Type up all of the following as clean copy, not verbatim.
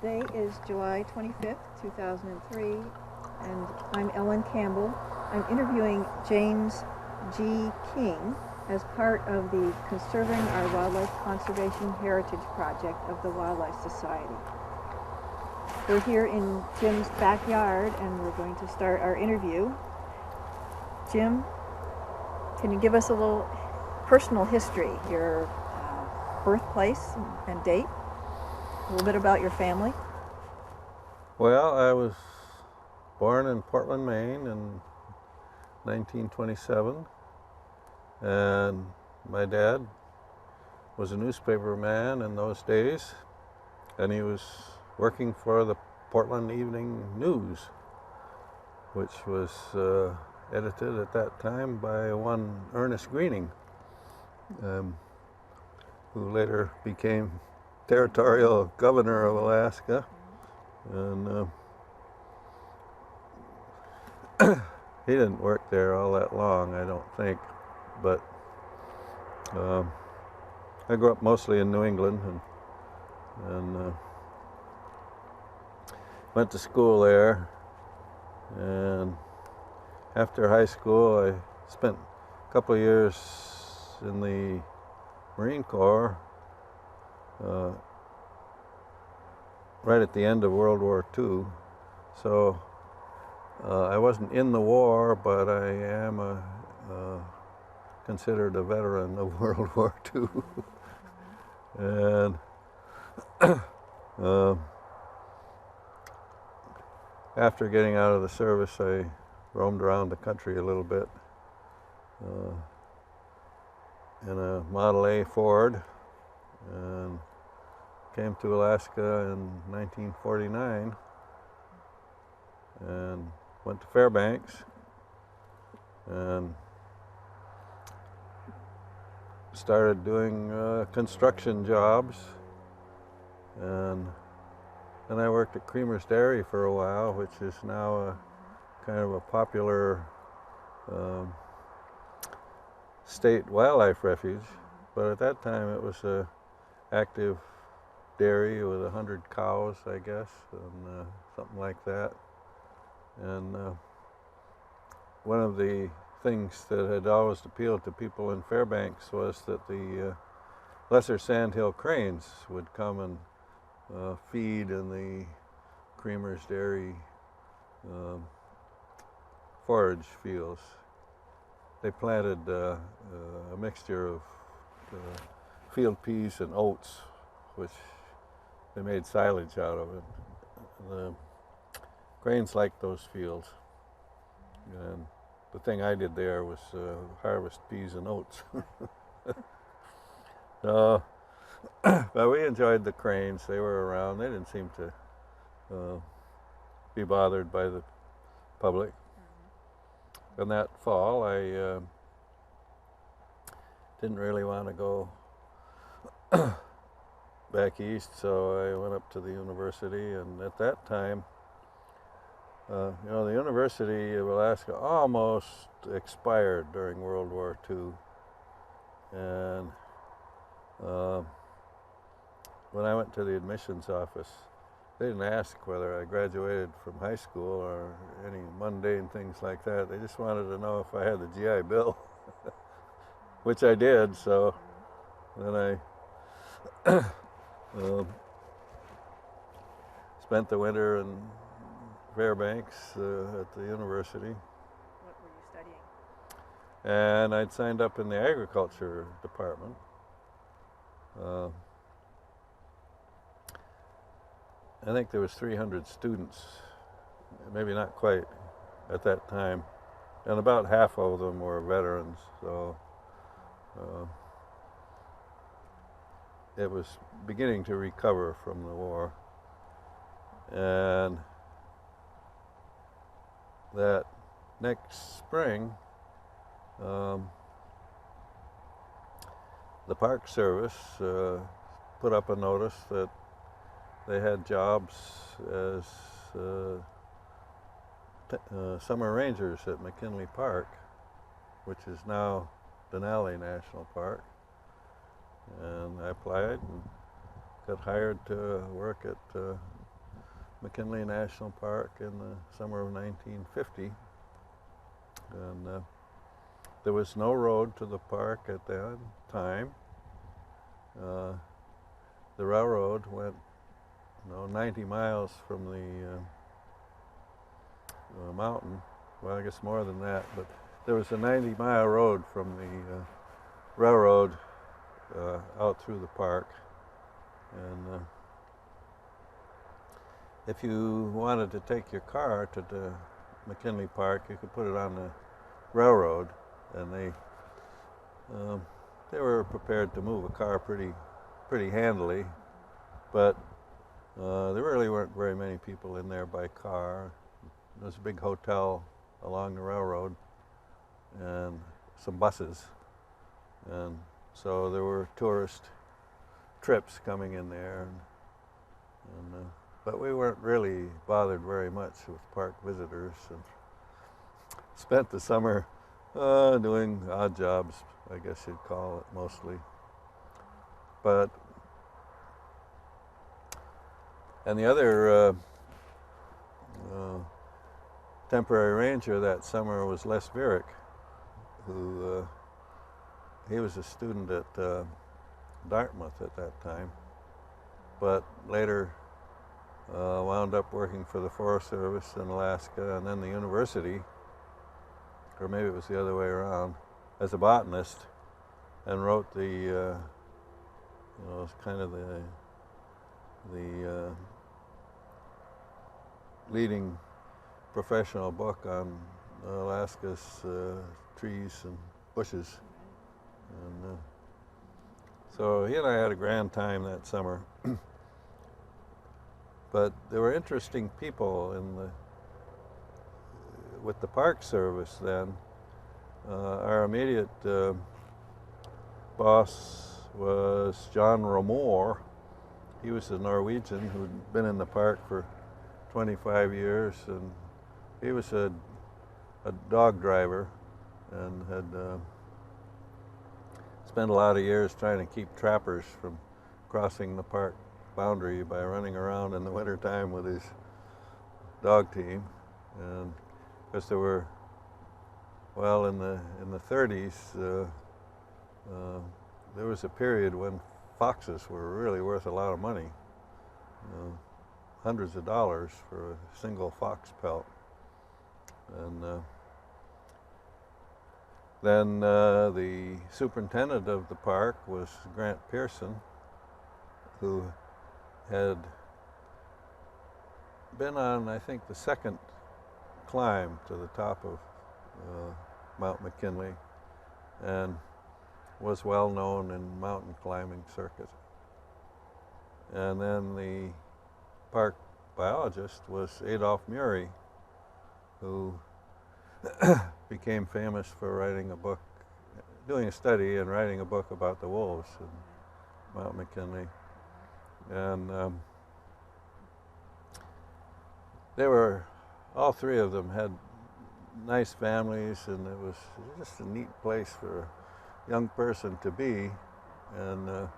Today is July 25th, 2003, and I'm Ellen Campbell. I'm interviewing James G. King as part of the Conserving Our Wildlife Conservation Heritage Project of the Wildlife Society. We're here in Jim's backyard and we're going to start our interview. Jim, can you give us a little personal history, your birthplace and date? A little bit about your family. Well, I was born in Portland, Maine in 1927, and my dad was a newspaper man in those days, and he was working for the Portland Evening News, which was edited at that time by one Ernest Greening, who later became territorial governor of Alaska, and he didn't work there all that long, I don't think, but I grew up mostly in New England and went to school there, and after high school I spent a couple of years in the Marine Corps, right at the end of World War II. So I wasn't in the war, but I am considered a veteran of World War II. And after getting out of the service, I roamed around the country a little bit in a Model A Ford, and came to Alaska in 1949 and went to Fairbanks and started doing construction jobs, and then I worked at Creamer's Dairy for a while, which is now a kind of a popular state wildlife refuge, but at that time it was a active dairy with 100 cows, I guess, and something like that. And one of the things that had always appealed to people in Fairbanks was that the lesser sandhill cranes would come and feed in the Creamer's Dairy forage fields. They planted a mixture of field peas and oats, which they made silage out of it. The cranes liked those fields, and the thing I did there was harvest peas and oats. So, but we enjoyed the cranes. They were around. They didn't seem to be bothered by the public. And that fall, I didn't really want to go back east, so I went up to the university, and at that time, the University of Alaska almost expired during World War II, and when I went to the admissions office, they didn't ask whether I graduated from high school or any mundane things like that. They just wanted to know if I had the GI Bill, which I did, so then I spent the winter in Fairbanks at the university. What were you studying? And I'd signed up in the agriculture department. I think there was 300 students, maybe not quite at that time, and about half of them were veterans, so it was beginning to recover from the war. And that next spring, the Park Service put up a notice that they had jobs as summer rangers at McKinley Park, which is now Denali National Park. And I applied and got hired to work at McKinley National Park in the summer of 1950. And there was no road to the park at that time. The railroad went 90 miles from the mountain. Well, I guess more than that, but there was a 90-mile road from the railroad out through the park. And if you wanted to take your car to the McKinley Park, you could put it on the railroad, and they were prepared to move a car pretty handily, but there really weren't very many people in there by car. There was a big hotel along the railroad and some buses, and so there were tourist trips coming in there, but we weren't really bothered very much with park visitors, and spent the summer doing odd jobs, I guess you'd call it, mostly. And the other temporary ranger that summer was Les Virick, who he was a student at Dartmouth at that time, but later wound up working for the Forest Service in Alaska and then the university, or maybe it was the other way around, as a botanist, and wrote the kind of the leading professional book on Alaska's trees and bushes. And so he and I had a grand time that summer. But there were interesting people with the Park Service then. Our immediate boss was John Romore. He was a Norwegian who'd been in the park for 25 years, and he was a dog driver and had spent a lot of years trying to keep trappers from crossing the park boundary by running around in the wintertime with his dog team. And because there were, well, in the 30s, there was a period when foxes were really worth a lot of money, hundreds of dollars for a single fox pelt. And then the superintendent of the park was Grant Pearson, who had been on, I think, the second climb to the top of Mount McKinley, and was well known in mountain climbing circuit. And then the park biologist was Adolph Murray, who became famous for writing a book, doing a study and writing a book about the wolves in Mount McKinley. And all three of them had nice families, and it was just a neat place for a young person to be. And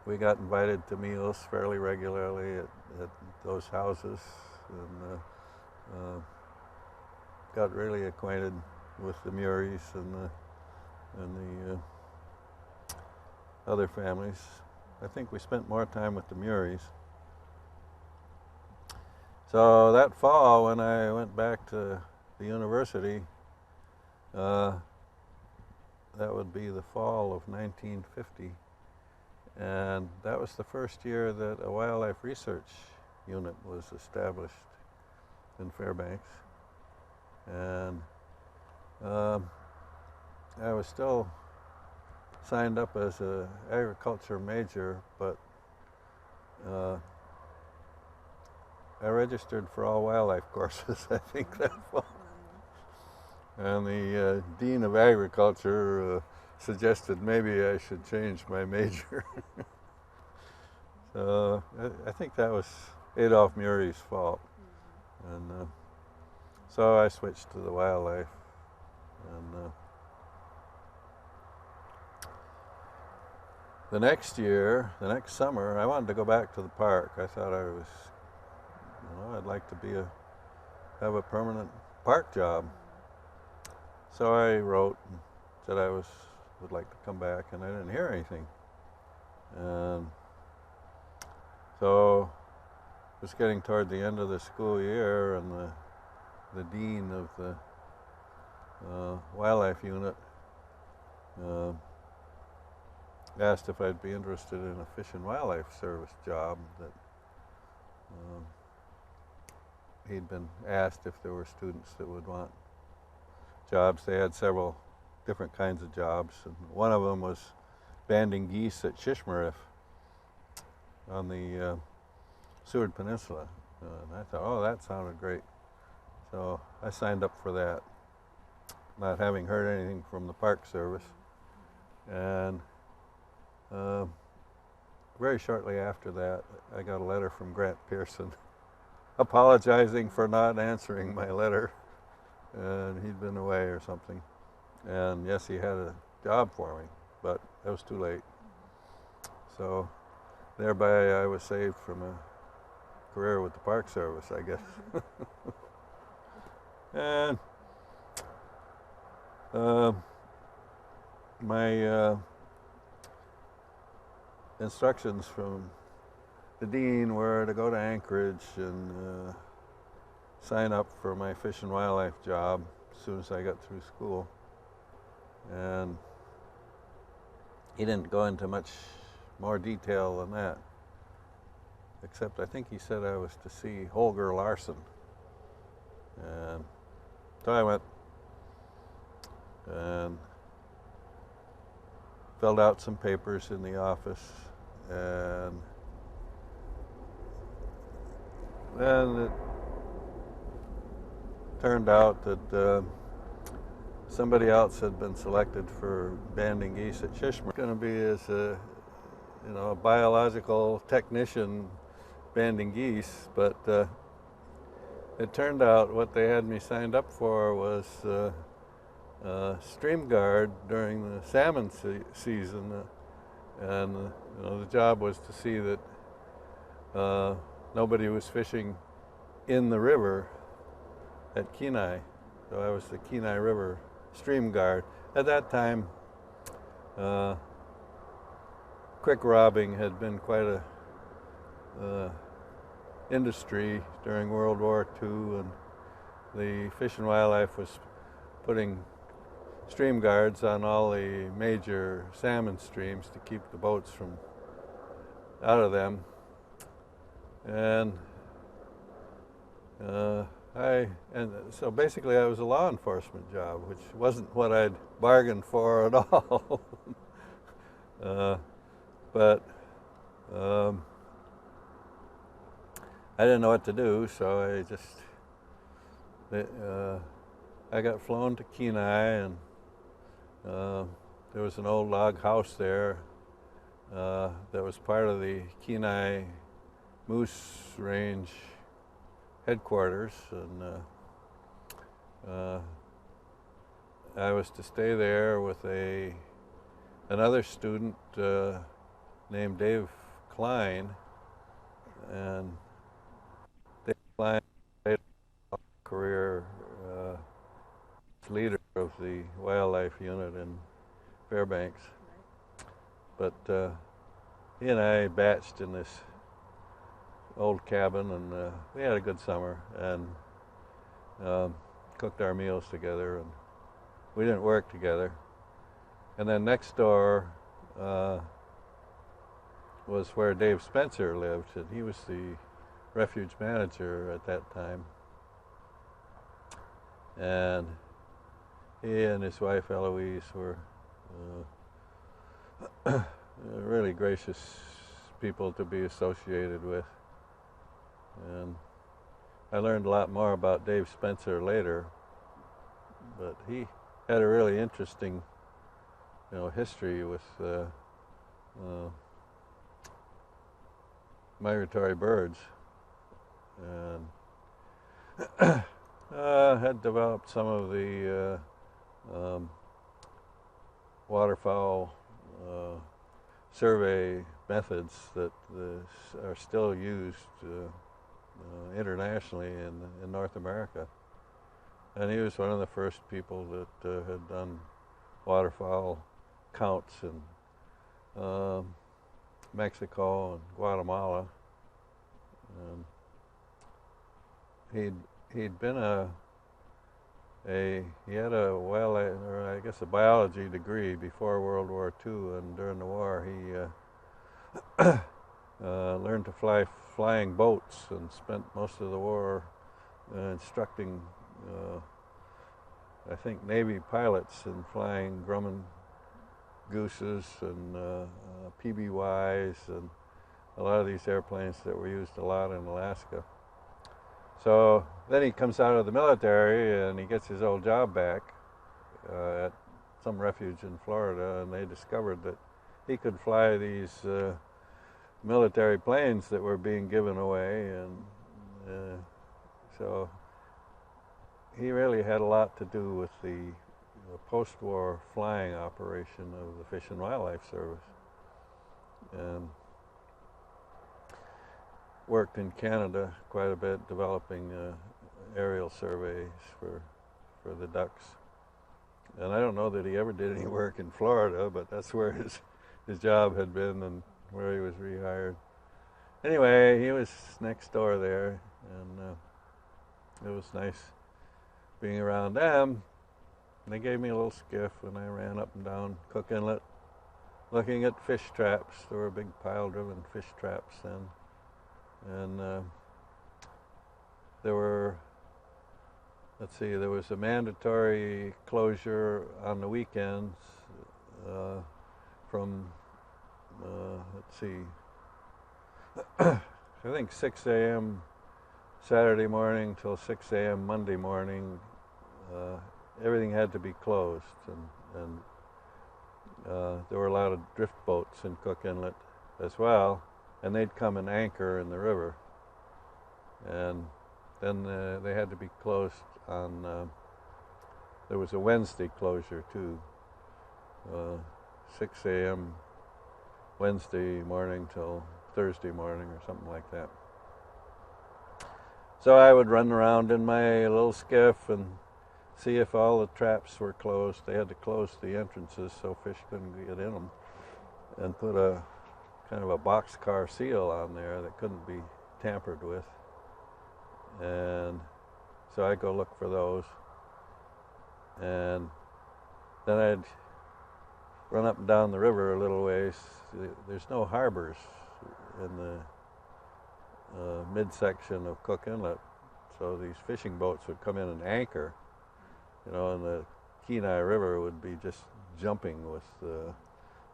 we got invited to meals fairly regularly at those houses, and got really acquainted with the Murrays and the other families. I think we spent more time with the Murrays. So that fall, when I went back to the university, that would be the fall of 1950, and that was the first year that a wildlife research unit was established in Fairbanks. And I was still signed up as an agriculture major, but I registered for all wildlife courses, I think, that fall. And the Dean of Agriculture suggested maybe I should change my major. So I think that was Adolph Murray's fault. And so I switched to the wildlife. And the next year, the next summer, I wanted to go back to the park. I thought I'd like to have a permanent park job. So I wrote and said would like to come back, and I didn't hear anything. And so it was getting toward the end of the school year, and the dean of the wildlife unit asked if I'd be interested in a Fish and Wildlife Service job. That he'd been asked if there were students that would want jobs. They had several different kinds of jobs, and one of them was banding geese at Shishmaref on the Seward Peninsula. And I thought, oh, that sounded great. So I signed up for that, not having heard anything from the Park Service. And very shortly after that, I got a letter from Grant Pearson apologizing for not answering my letter. And he'd been away or something. And yes, he had a job for me, but it was too late. So thereby I was saved from a career with the Park Service, I guess. And my instructions from the dean were to go to Anchorage and sign up for my Fish and Wildlife job as soon as I got through school. And he didn't go into much more detail than that, except I think he said I was to see Holger Larson. And so I went and filled out some papers in the office, and then it turned out that somebody else had been selected for banding geese at Shishmaref. Going to be as a biological technician banding geese, but it turned out what they had me signed up for was stream guard during the salmon season, and the job was to see that nobody was fishing in the river at Kenai. So I was the Kenai River stream guard. At that time, quick robbing had been quite a industry during World War II, and the Fish and Wildlife was putting stream guards on all the major salmon streams to keep the boats from out of them. And so basically I was a law enforcement job, which wasn't what I'd bargained for at all. But I didn't know what to do, so I got flown to Kenai, and there was an old log house there that was part of the Kenai Moose Range headquarters, and I was to stay there with another student named Dave Klein, and Dave Klein made a career leader of the wildlife unit in Fairbanks. But he and I batched in this old cabin, and we had a good summer, and cooked our meals together, and we didn't work together. And then next door was where Dave Spencer lived, and he was the refuge manager at that time. And he and his wife Eloise were really gracious people to be associated with. And I learned a lot more about Dave Spencer later, but he had a really interesting, history with migratory birds, and had developed some of the waterfowl survey methods that are still used internationally in North America. And he was one of the first people that had done waterfowl counts in Mexico and Guatemala. And he'd been he had I guess a biology degree before World War II, and during the war he learned to fly flying boats and spent most of the war instructing I think Navy pilots in flying Grumman Gooses and PBYs and a lot of these airplanes that were used a lot in Alaska. So then he comes out of the military and he gets his old job back at some refuge in Florida, and they discovered that he could fly these military planes that were being given away, and so he really had a lot to do with the post-war flying operation of the Fish and Wildlife Service, and worked in Canada quite a bit developing aerial surveys for the ducks. And I don't know that he ever did any work in Florida, but that's where his job had been and where he was rehired. Anyway, he was next door there, and it was nice being around them. And they gave me a little skiff, and I ran up and down Cook Inlet looking at fish traps. There were big pile-driven fish traps then. And there was a mandatory closure on the weekends from, I think 6 a.m. Saturday morning till 6 a.m. Monday morning. Everything had to be closed, and there were a lot of drift boats in Cook Inlet as well, and they'd come and anchor in the river, and then they had to be closed on, there was a Wednesday closure too, 6 a.m. Wednesday morning till Thursday morning or something like that. So I would run around in my little skiff and see if all the traps were closed. They had to close the entrances so fish couldn't get in them, and put a kind of a boxcar seal on there that couldn't be tampered with. And so I'd go look for those, and then I'd run up and down the river a little ways. There's no harbors in the midsection of Cook Inlet, so these fishing boats would come in and anchor, and the Kenai River would be just jumping with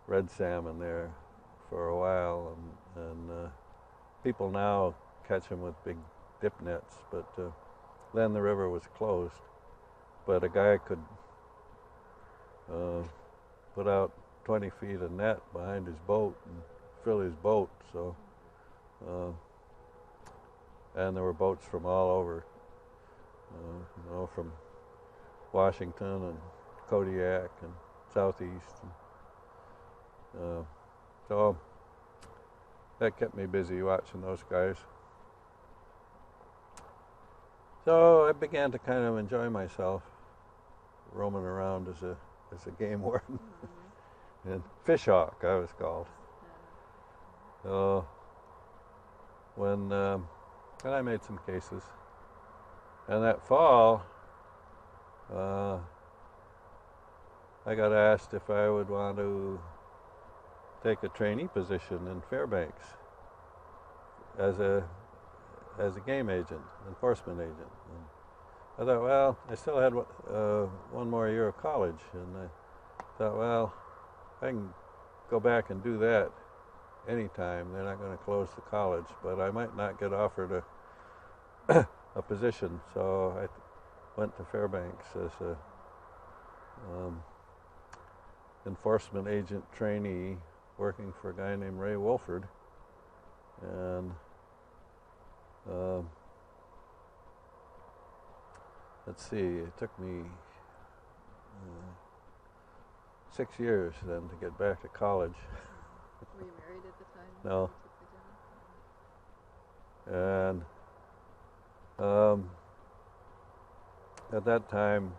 red salmon there for a while, and people now catch them with big dip nets, but then the river was closed. But a guy could put out 20 feet of net behind his boat and fill his boat, so and there were boats from all over, from Washington and Kodiak and Southeast, and so that kept me busy watching those guys. So I began to kind of enjoy myself roaming around as a game warden. And fish hawk, I was called. So and I made some cases. And that fall, I got asked if I would want to take a trainee position in Fairbanks as a game agent, enforcement agent. And I thought, well, I still had one more year of college, and I thought, well, I can go back and do that anytime. They're not going to close the college, but I might not get offered a position. So I went to Fairbanks as a enforcement agent trainee, working for a guy named Ray Wolford, and let's see, it took me 6 years then to get back to college. Were you married at the time? No. You took the job? And at that time,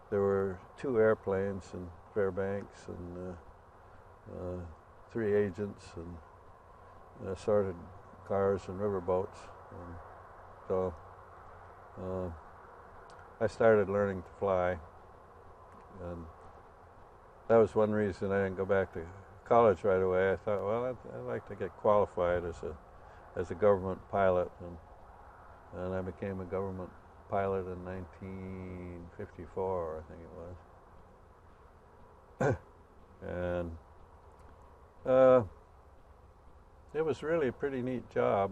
there were 2 airplanes in Fairbanks and 3 agents and assorted cars and riverboats. And so I started learning to fly, and that was one reason I didn't go back to college right away. I thought, well, I'd like to get qualified as a government pilot, and I became a government pilot in 1954, I think it was. And it was really a pretty neat job.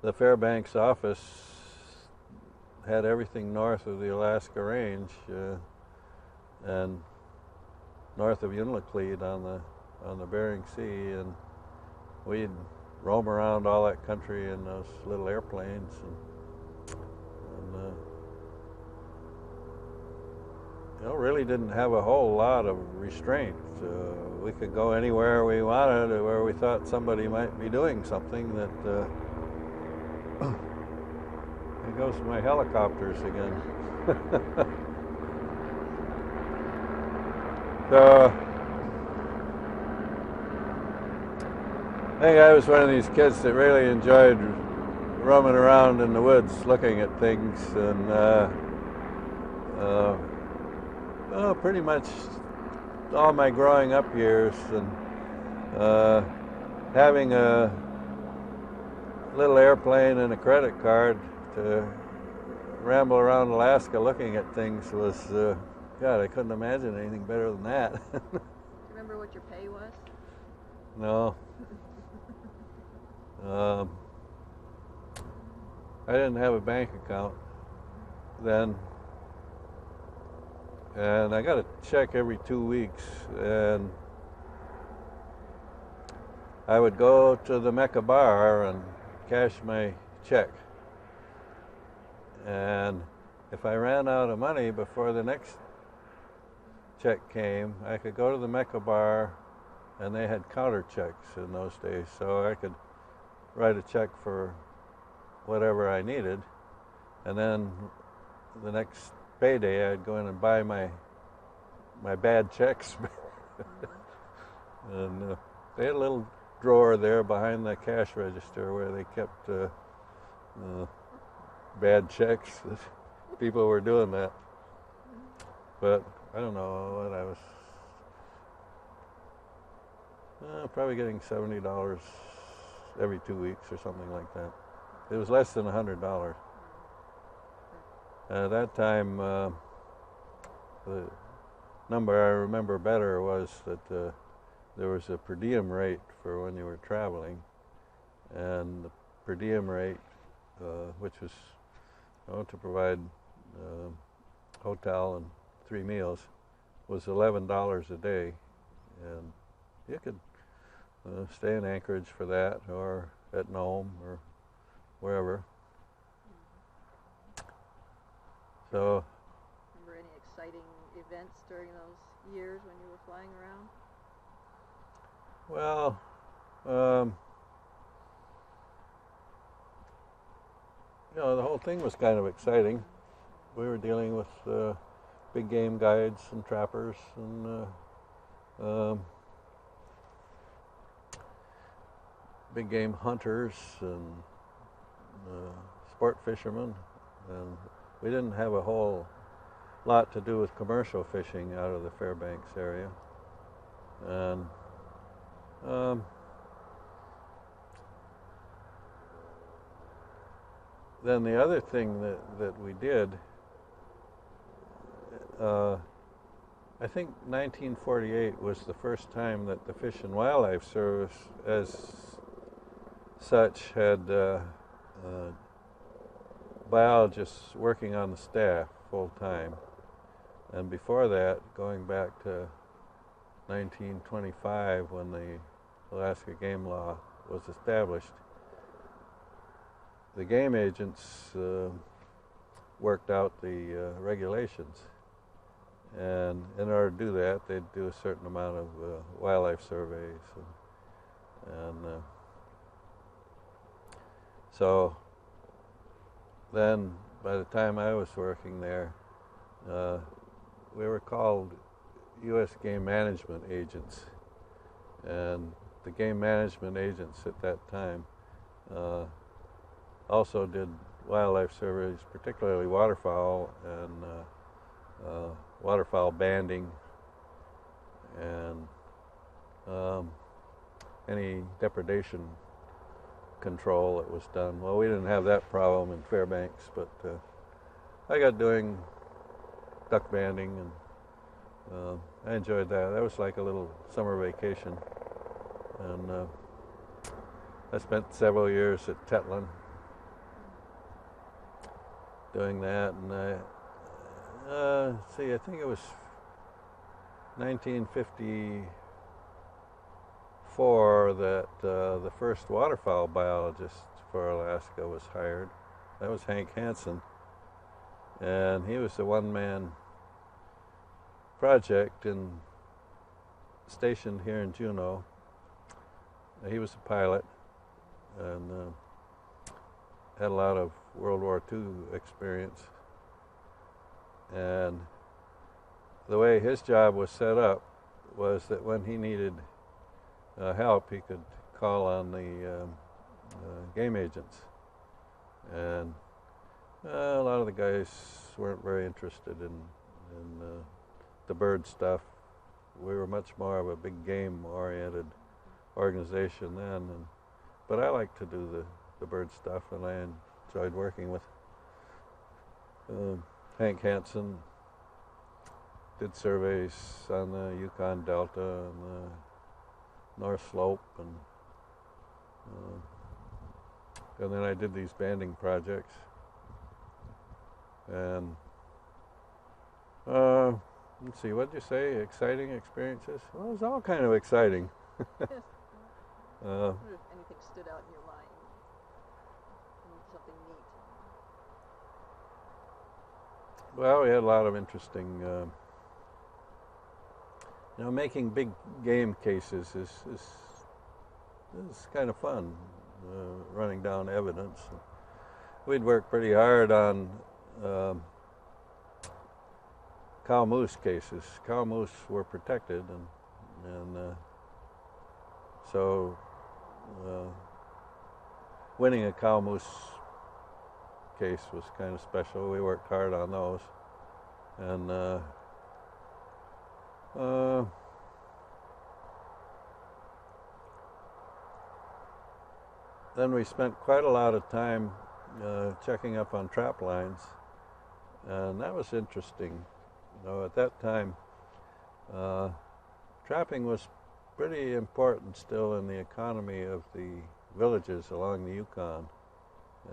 The Fairbanks office had everything north of the Alaska Range and north of Unalakleet on the Bering Sea, and we'd roam around all that country in those little airplanes, and really didn't have a whole lot of restraint. We could go anywhere we wanted, or where we thought somebody might be doing something. That there goes my helicopters again. So I think I was one of these kids that really enjoyed roaming around in the woods looking at things, and pretty much all my growing up years, and having a little airplane and a credit card to ramble around Alaska looking at things was, God, I couldn't imagine anything better than that. Do you remember what your pay was? No. I didn't have a bank account then, and I got a check every 2 weeks, and I would go to the Mecca bar and cash my check, and if I ran out of money before the next check came, I could go to the Mecca bar, and they had counter checks in those days, so I could write a check for whatever I needed, and then the next payday I'd go in and buy my bad checks. And they had a little drawer there behind the cash register where they kept bad checks that people were doing that. But I don't know what I was, probably getting $70 every 2 weeks or something like that. It was less than $100. At that time, the number I remember better was that there was a per diem rate for when you were traveling, and the per diem rate, which was to provide hotel and 3 meals, was $11 a day, and you could stay in Anchorage for that, or at Nome, or wherever. So, remember any exciting events during those years when you were flying around? well, the whole thing was kind of exciting. We were dealing with big game guides and trappers and big game hunters and sport fishermen, and we didn't have a whole lot to do with commercial fishing out of the Fairbanks area. And then the other thing that we did, I think 1948 was the first time that the Fish and Wildlife Service as such had biologists working on the staff full time. And before that, going back to 1925 when the Alaska Game Law was established, the game agents worked out the regulations, And in order to do that, they'd do a certain amount of wildlife surveys. And so then, by the time I was working there, we were called U.S. game management agents. And the game management agents at that time also did wildlife surveys, particularly waterfowl and waterfowl banding and any depredation control that was done. Well, we didn't have that problem in Fairbanks, but I got doing duck banding, and I enjoyed that. That was like a little summer vacation. And I spent several years at Tetlin doing that, and I think it was 1954 that the first waterfowl biologist for Alaska was hired. That was Hank Hansen, and he was a one-man project and stationed here in Juneau. He was a pilot and had a lot of World War II experience. And the way his job was set up was that when he needed help, he could call on the game agents. And a lot of the guys weren't very interested in the bird stuff. We were much more of a big game-oriented organization then, but I like to do the bird stuff, and I enjoyed working with Hank Hansen. Did surveys on the Yukon Delta and the North Slope, and then I did these banding projects, and let's see, what did you say? Exciting experiences? Well, it was all kind of exciting. I wonder if anything stood out in your mind, something neat. Well, we had a lot of interesting, making big game cases is kind of fun, running down evidence. We'd work pretty hard on cow moose cases. Cow moose were protected, and so winning a cow moose case was kind of special. We worked hard on those, and then we spent quite a lot of time checking up on trap lines, and that was interesting. At that time, trapping was pretty important still in the economy of the villages along the Yukon,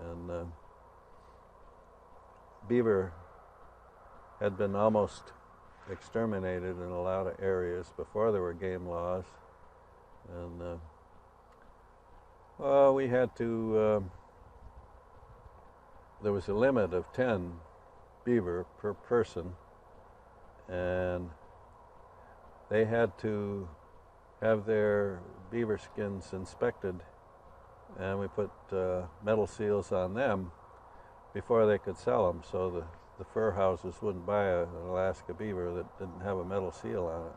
and beaver had been almost exterminated in a lot of areas before there were game laws, and we had to, there was a limit of 10 beaver per person, and they had to have their beaver skins inspected, and we put metal seals on them before they could sell them, so the fur houses wouldn't buy an Alaska beaver that didn't have a metal seal on it.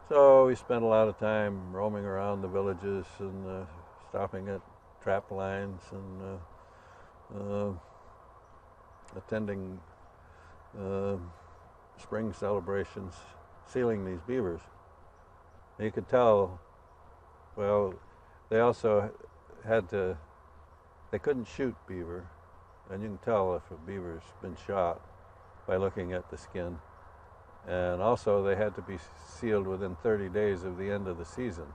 So we spent a lot of time roaming around the villages and stopping at trap lines and attending spring celebrations, sealing these beavers. And you could tell, well, they also they couldn't shoot beaver, and you can tell if a beaver's been shot by looking at the skin. And also they had to be sealed within 30 days of the end of the season.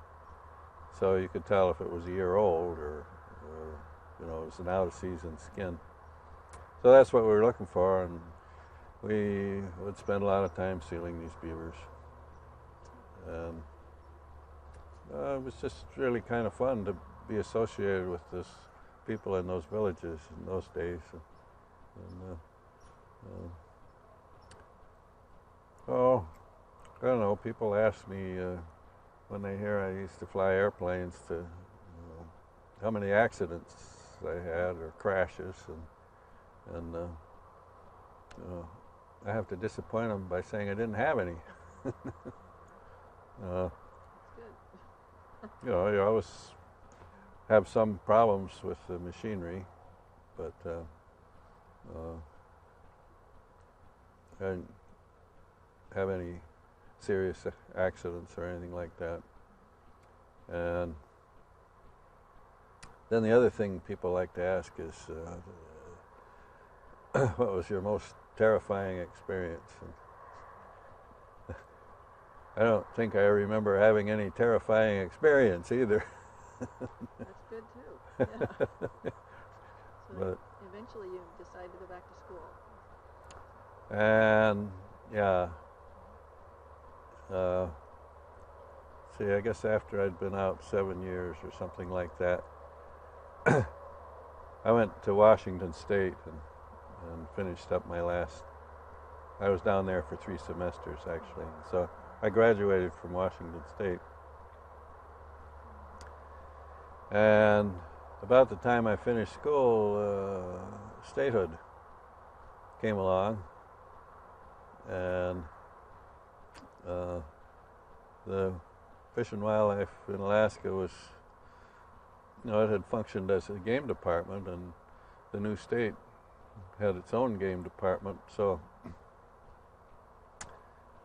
So you could tell if it was a year old or it was an out-of-season skin. So that's what we were looking for, and we would spend a lot of time sealing these beavers. And it was just really kind of fun to be associated with this people in those villages in those days. Oh, I don't know. People ask me when they hear I used to fly airplanes to how many accidents I had or crashes, and I have to disappoint them by saying I didn't have any. uh, you always have some problems with the machinery, but I didn't have any serious accidents or anything like that. And then the other thing people like to ask is, what was your most terrifying experience? And I don't think I remember having any terrifying experience either. That's good too. Yeah. So But eventually you decided to go back to school. and yeah, see, I guess after I'd been out 7 years or something like that, I went to Washington State and finished up my last. I was down there for 3 semesters actually, so I graduated from Washington State. And about the time I finished school, statehood came along, and the Fish and Wildlife in Alaska was, it had functioned as a game department, and the new state had its own game department, so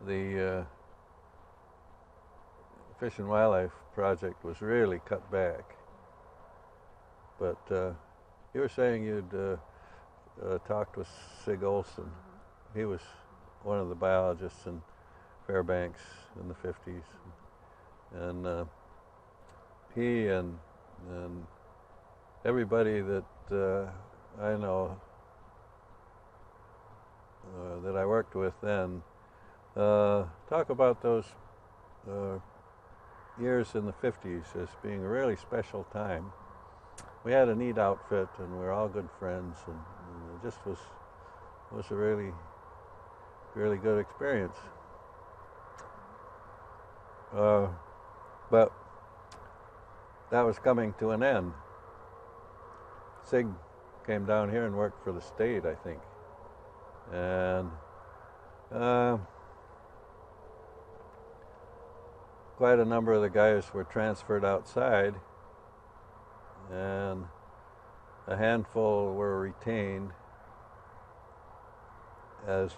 the Fish and Wildlife project was really cut back. But you were saying you'd talked with Sig Olson. He was one of the biologists in Fairbanks in the 50s. And he and everybody that I know that I worked with then talk about those years in the 50s as being a really special time. We had a neat outfit, and we were all good friends, and it just was a really good experience. But that was coming to an end. Sig came down here and worked for the state, I think, and quite a number of the guys were transferred outside, and a handful were retained as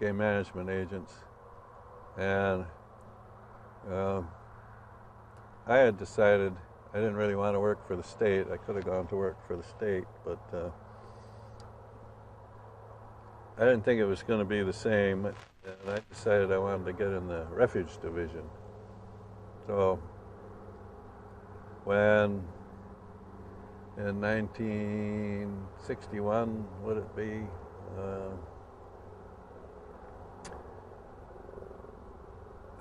game management agents. And I had decided I didn't really want to work for the state. I could have gone to work for the state, but I didn't think it was going to be the same, and I decided I wanted to get in the refuge division. So when in 1961, would it be,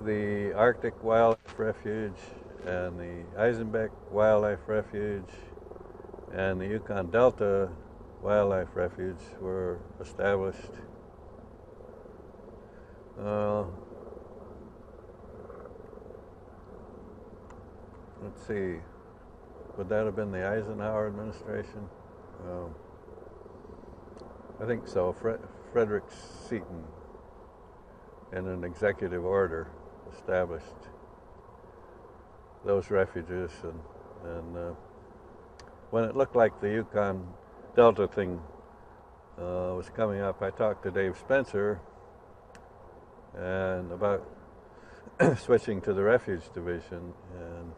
the Arctic Wildlife Refuge and the Eisenbeck Wildlife Refuge and the Yukon Delta Wildlife Refuge were established. Let's see, would that have been the Eisenhower administration? I think so. Frederick Seaton, in an executive order, established those refuges, and when it looked like the Yukon Delta thing was coming up, I talked to Dave Spencer and about switching to the refuge division. And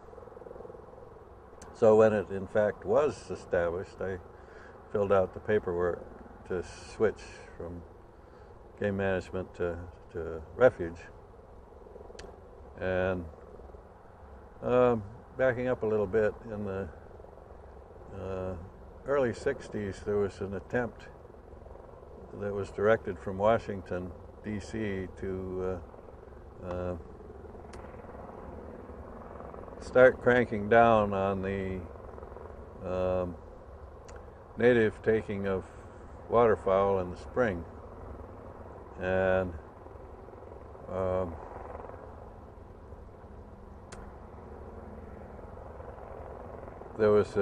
so when it in fact was established, I filled out the paperwork to switch from game management to refuge. And backing up a little bit, in the early 60s, there was an attempt that was directed from Washington, D.C. to start cranking down on the native taking of waterfowl in the spring. And um, there was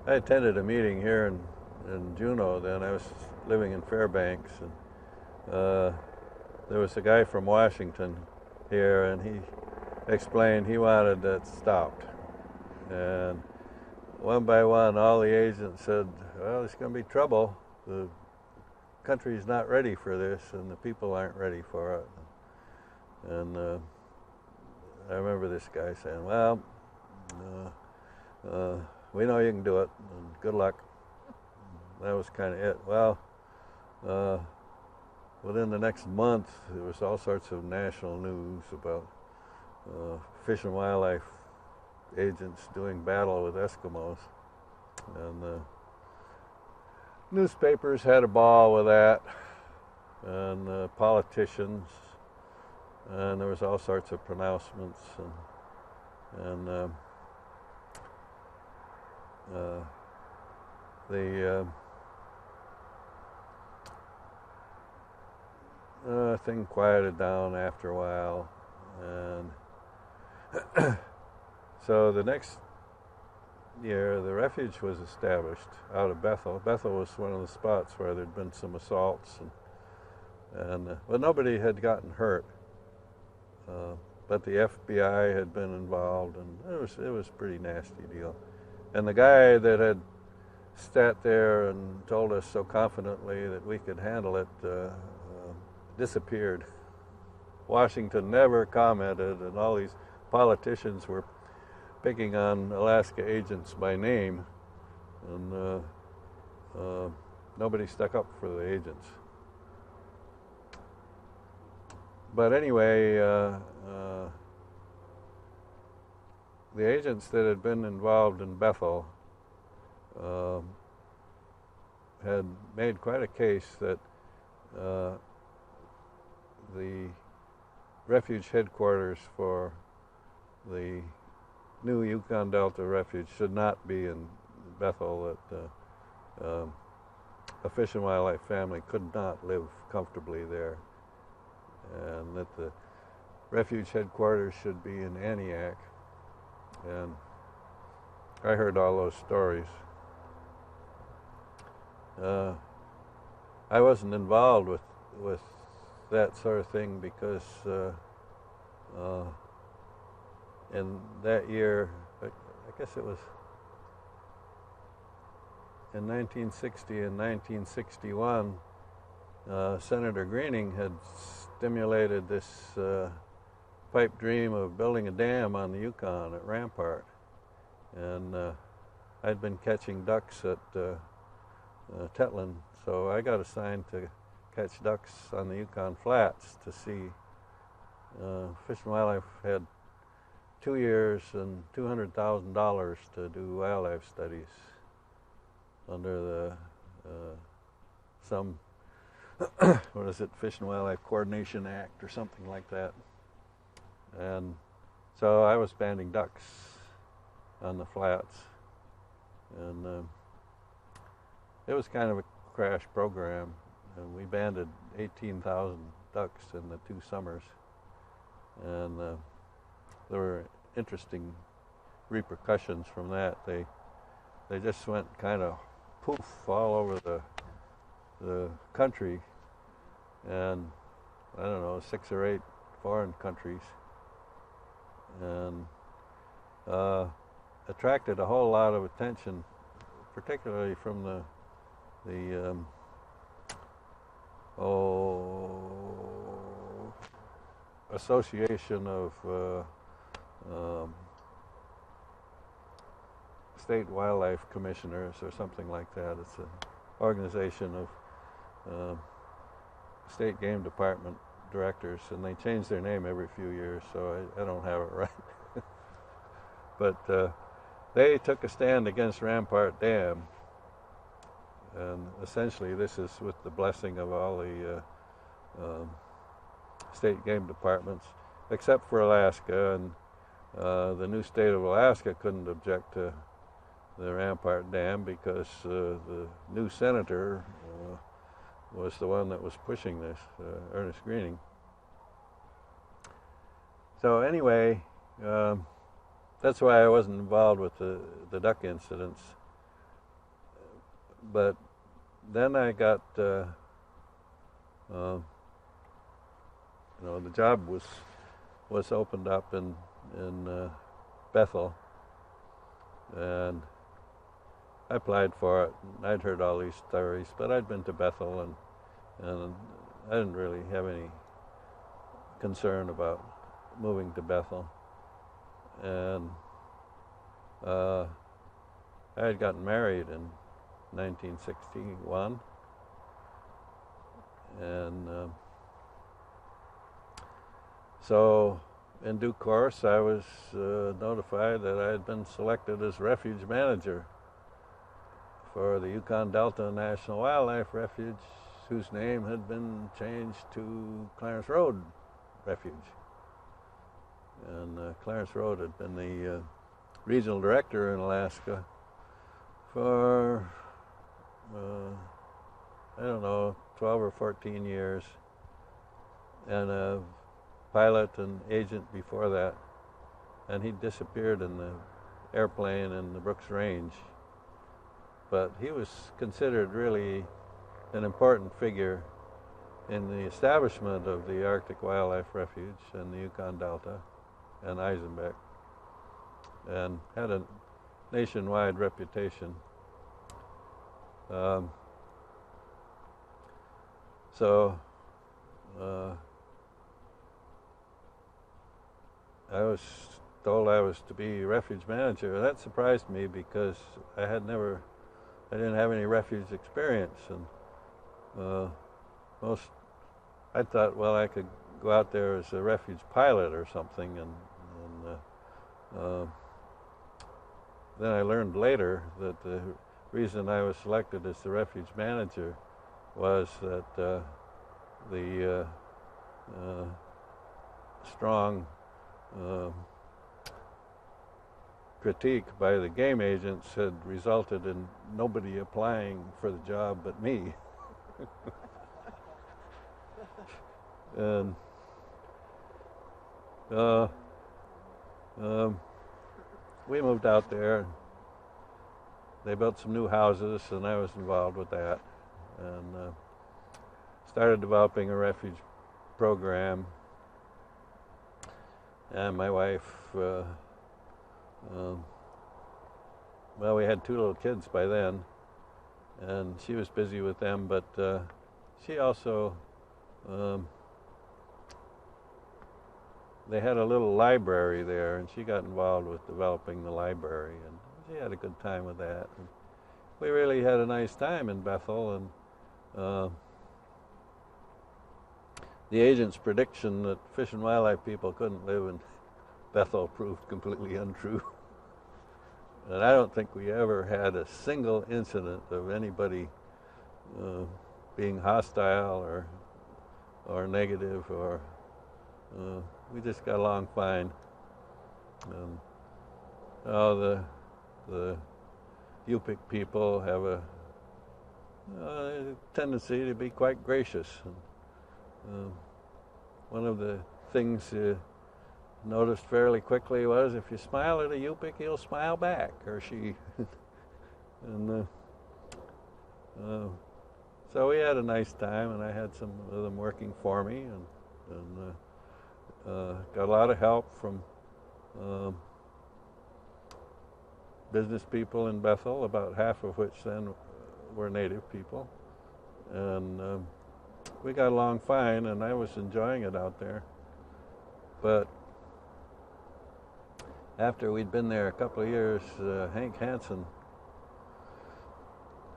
I attended a meeting here in Juneau. Then I was living in Fairbanks, and there was a guy from Washington here, and he explained he wanted that stopped. And one by one, all the agents said, well, there's going to be trouble. The country's not ready for this, and the people aren't ready for it. And I remember this guy saying, well, we know you can do it, and good luck. That was kind of it. Well, within the next month, there was all sorts of national news about Fish and Wildlife agents doing battle with Eskimos. And newspapers had a ball with that, and politicians, and there was all sorts of pronouncements, and the thing quieted down after a while, and so the next year the refuge was established out of Bethel. Bethel was one of the spots where there'd been some assaults, and but nobody had gotten hurt. But the FBI had been involved, and it was a pretty nasty deal. And the guy that had sat there and told us so confidently that we could handle it disappeared. Washington never commented, and all these politicians were picking on Alaska agents by name, and nobody stuck up for the agents. But anyway, the agents that had been involved in Bethel had made quite a case that the refuge headquarters for the new Yukon Delta Refuge should not be in Bethel, that a Fish and Wildlife family could not live comfortably there, and that the refuge headquarters should be in Aniak. And I heard all those stories. I wasn't involved with that sort of thing because in that year, I guess it was in 1960 and 1961, Senator Greening had stimulated this pipe dream of building a dam on the Yukon at Rampart. And I'd been catching ducks at Tetlin, so I got assigned to catch ducks on the Yukon Flats to see. Fish and Wildlife had 2 years and $200,000 to do wildlife studies under the some what is it, Fish and Wildlife Coordination Act or something like that. And so I was banding ducks on the flats, and it was kind of a crash program, and we banded 18,000 ducks in the 2 summers, and there were interesting repercussions from that. They just went kind of poof all over the country, and I don't know, 6 or 8 foreign countries, and attracted a whole lot of attention, particularly from the Association of State Wildlife Commissioners or something like that. It's an organization of State Game Department directors, and they change their name every few years, so I don't have it right. But they took a stand against Rampart Dam, and essentially this is with the blessing of all the state game departments, except for Alaska, and the new state of Alaska couldn't object to the Rampart Dam because the new senator was the one that was pushing this, Ernest Greening. So anyway, that's why I wasn't involved with the duck incidents. But then I got, the job was opened up in Bethel, and I applied for it. And I'd heard all these stories, but I'd been to Bethel, and I didn't really have any concern about moving to Bethel. And I had gotten married in 1961, and so in due course I was notified that I had been selected as refuge manager for the Yukon Delta National Wildlife Refuge, whose name had been changed to Clarence Road Refuge. And Clarence Road had been the regional director in Alaska for, I don't know, 12 or 14 years, and a pilot and agent before that. And he disappeared in the airplane in the Brooks Range. But he was considered really an important figure in the establishment of the Arctic Wildlife Refuge and the Yukon Delta and Eisenbeck, and had a nationwide reputation. So I was told I was to be refuge manager. That surprised me because I didn't have any refuge experience, and I thought, well, I could go out there as a refuge pilot or something, and then I learned later that the reason I was selected as the refuge manager was that the strong critique by the game agents had resulted in nobody applying for the job but me. And we moved out there. They built some new houses, and I was involved with that, and started developing a refuge program. And my wife, well, we had 2 little kids by then, and she was busy with them, but she also, they had a little library there, and she got involved with developing the library, and she had a good time with that. And we really had a nice time in Bethel, and the agent's prediction that fish and wildlife people couldn't live in Bethel proved completely untrue. And I don't think we ever had a single incident of anybody being hostile or negative, or we just got along fine. And the Yupik people have a tendency to be quite gracious. And, one of the things noticed fairly quickly was if you smile at a Yupik, he'll smile back, or she. And so we had a nice time, and I had some of them working for me, and got a lot of help from business people in Bethel, about half of which then were native people, and we got along fine, and I was enjoying it out there. But after we'd been there a couple of years, Hank Hansen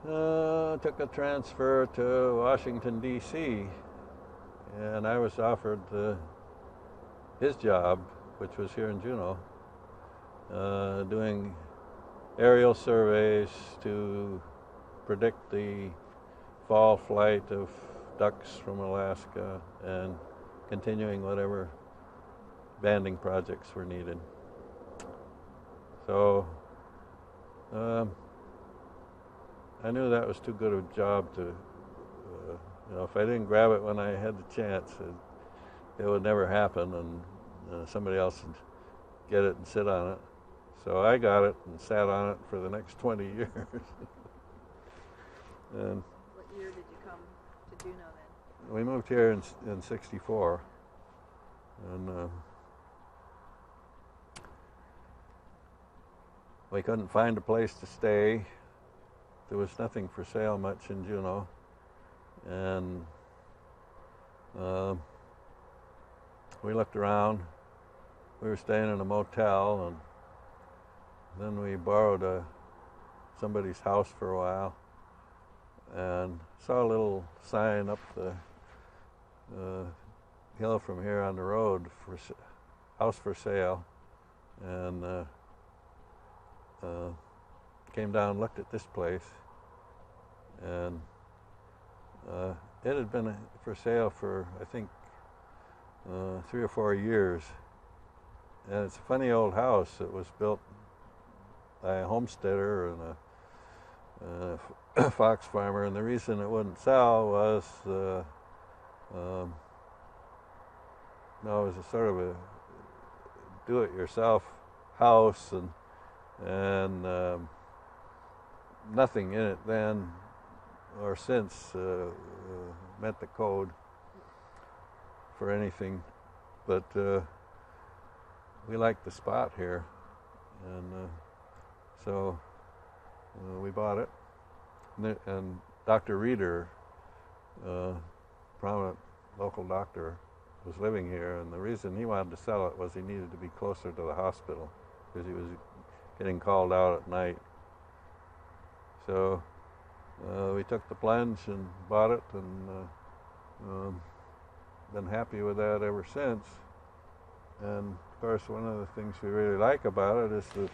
took a transfer to Washington, D.C., and I was offered his job, which was here in Juneau, doing aerial surveys to predict the fall flight of ducks from Alaska and continuing whatever banding projects were needed. So I knew that was too good a job to, if I didn't grab it when I had the chance, it would never happen. somebody else would get it and sit on it. So I got it and sat on it for the next 20 years. And What year did you come to Juneau then? we moved here in '64, and we couldn't find a place to stay. There was nothing for sale much in Juneau, and we looked around. We were staying in a motel, and then we borrowed somebody's house for a while, and saw a little sign up the hill from here on the road for house for sale, and came down and looked at this place, and it had been for sale for, I think, 3 or 4 years. And it's a funny old house. It was built by a homesteader and a fox farmer, and the reason it wouldn't sell was it was a sort of a do-it-yourself house, and nothing in it then or since met the code for anything, but we liked the spot here, and so we bought it. And Dr. Reeder, prominent local doctor, was living here, and the reason he wanted to sell it was he needed to be closer to the hospital because he was getting called out at night. So we took the plunge and bought it, and been happy with that ever since. And of course, one of the things we really like about it is that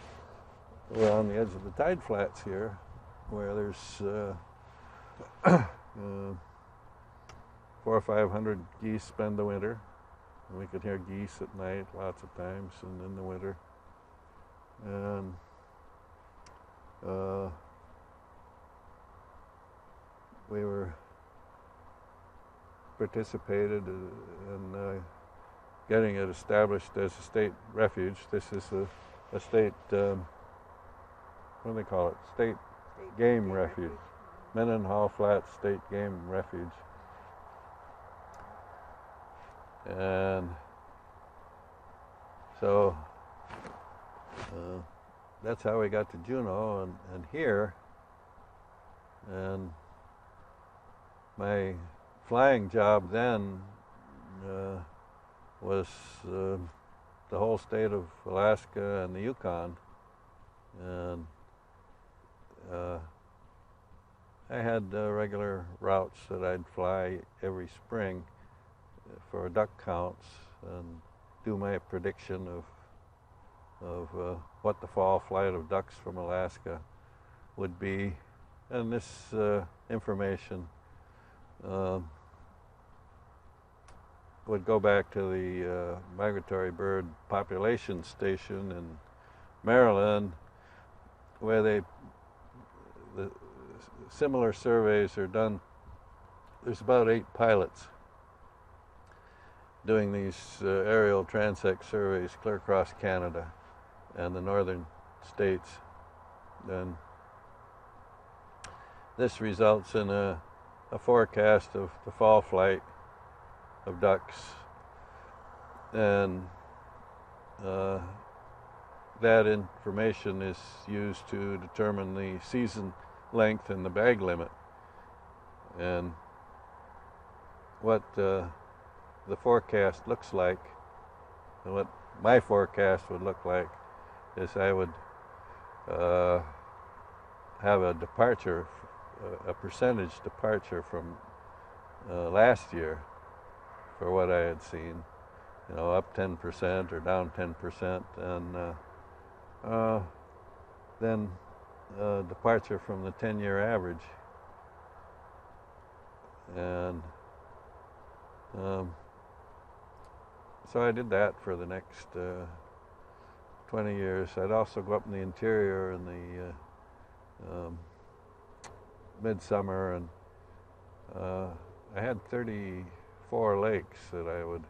we're on the edge of the tide flats here, where there's 400 or 500 geese spend the winter. And we could hear geese at night lots of times, and in the winter. And we were participated in getting it established as a state refuge. This is a state, what do they call it? State game refuge. Mendenhall Flats State Game Refuge. And so that's how we got to Juneau and here. And my flying job then was the whole state of Alaska and the Yukon. And I had regular routes that I'd fly every spring for duck counts and do my prediction of what the fall flight of ducks from Alaska would be. And this information would go back to the migratory bird population station in Maryland, where the similar surveys are done. There's about 8 pilots doing these aerial transect surveys clear across Canada and the northern states. And this results in a forecast of the fall flight of ducks, and that information is used to determine the season length and the bag limit. And what the forecast looks like, and what my forecast would look like, is I would have a departure, a percentage departure from last year for what I had seen, up 10% or down 10%, and then departure from the 10-year average. And so I did that for the next 20 years. I'd also go up in the interior in the midsummer, and I had 34 lakes that I would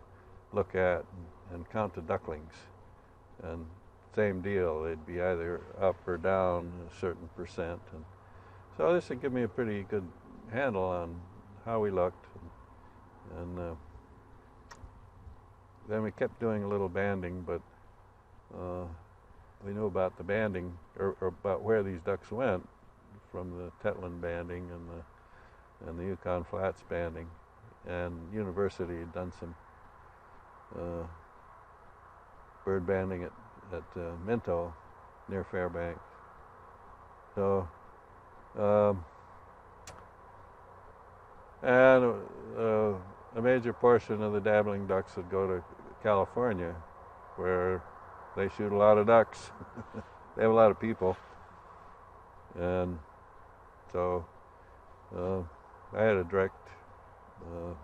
look at and count the ducklings. And same deal, they'd be either up or down a certain percent. And so this would give me a pretty good handle on how we looked. And then we kept doing a little banding, but we knew about the banding, or about where these ducks went from the Tetland banding and the Yukon Flats banding. And university had done some bird banding at Minto near Fairbanks. So, and a major portion of the dabbling ducks would go to California, where they shoot a lot of ducks. They have a lot of people. And so I had a direct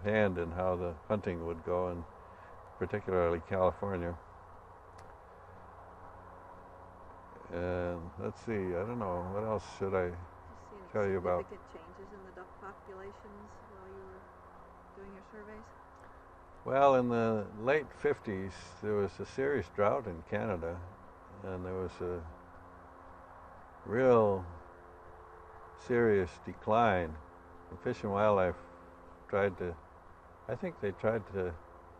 hand in how the hunting would go, and particularly California. And let's see, I don't know, what else should I tell you about? Significant changes in the duck populations while you were doing your surveys? Well, in the late 50s, there was a serious drought in Canada, and there was a real serious decline. And Fish and Wildlife tried to, I think they tried to,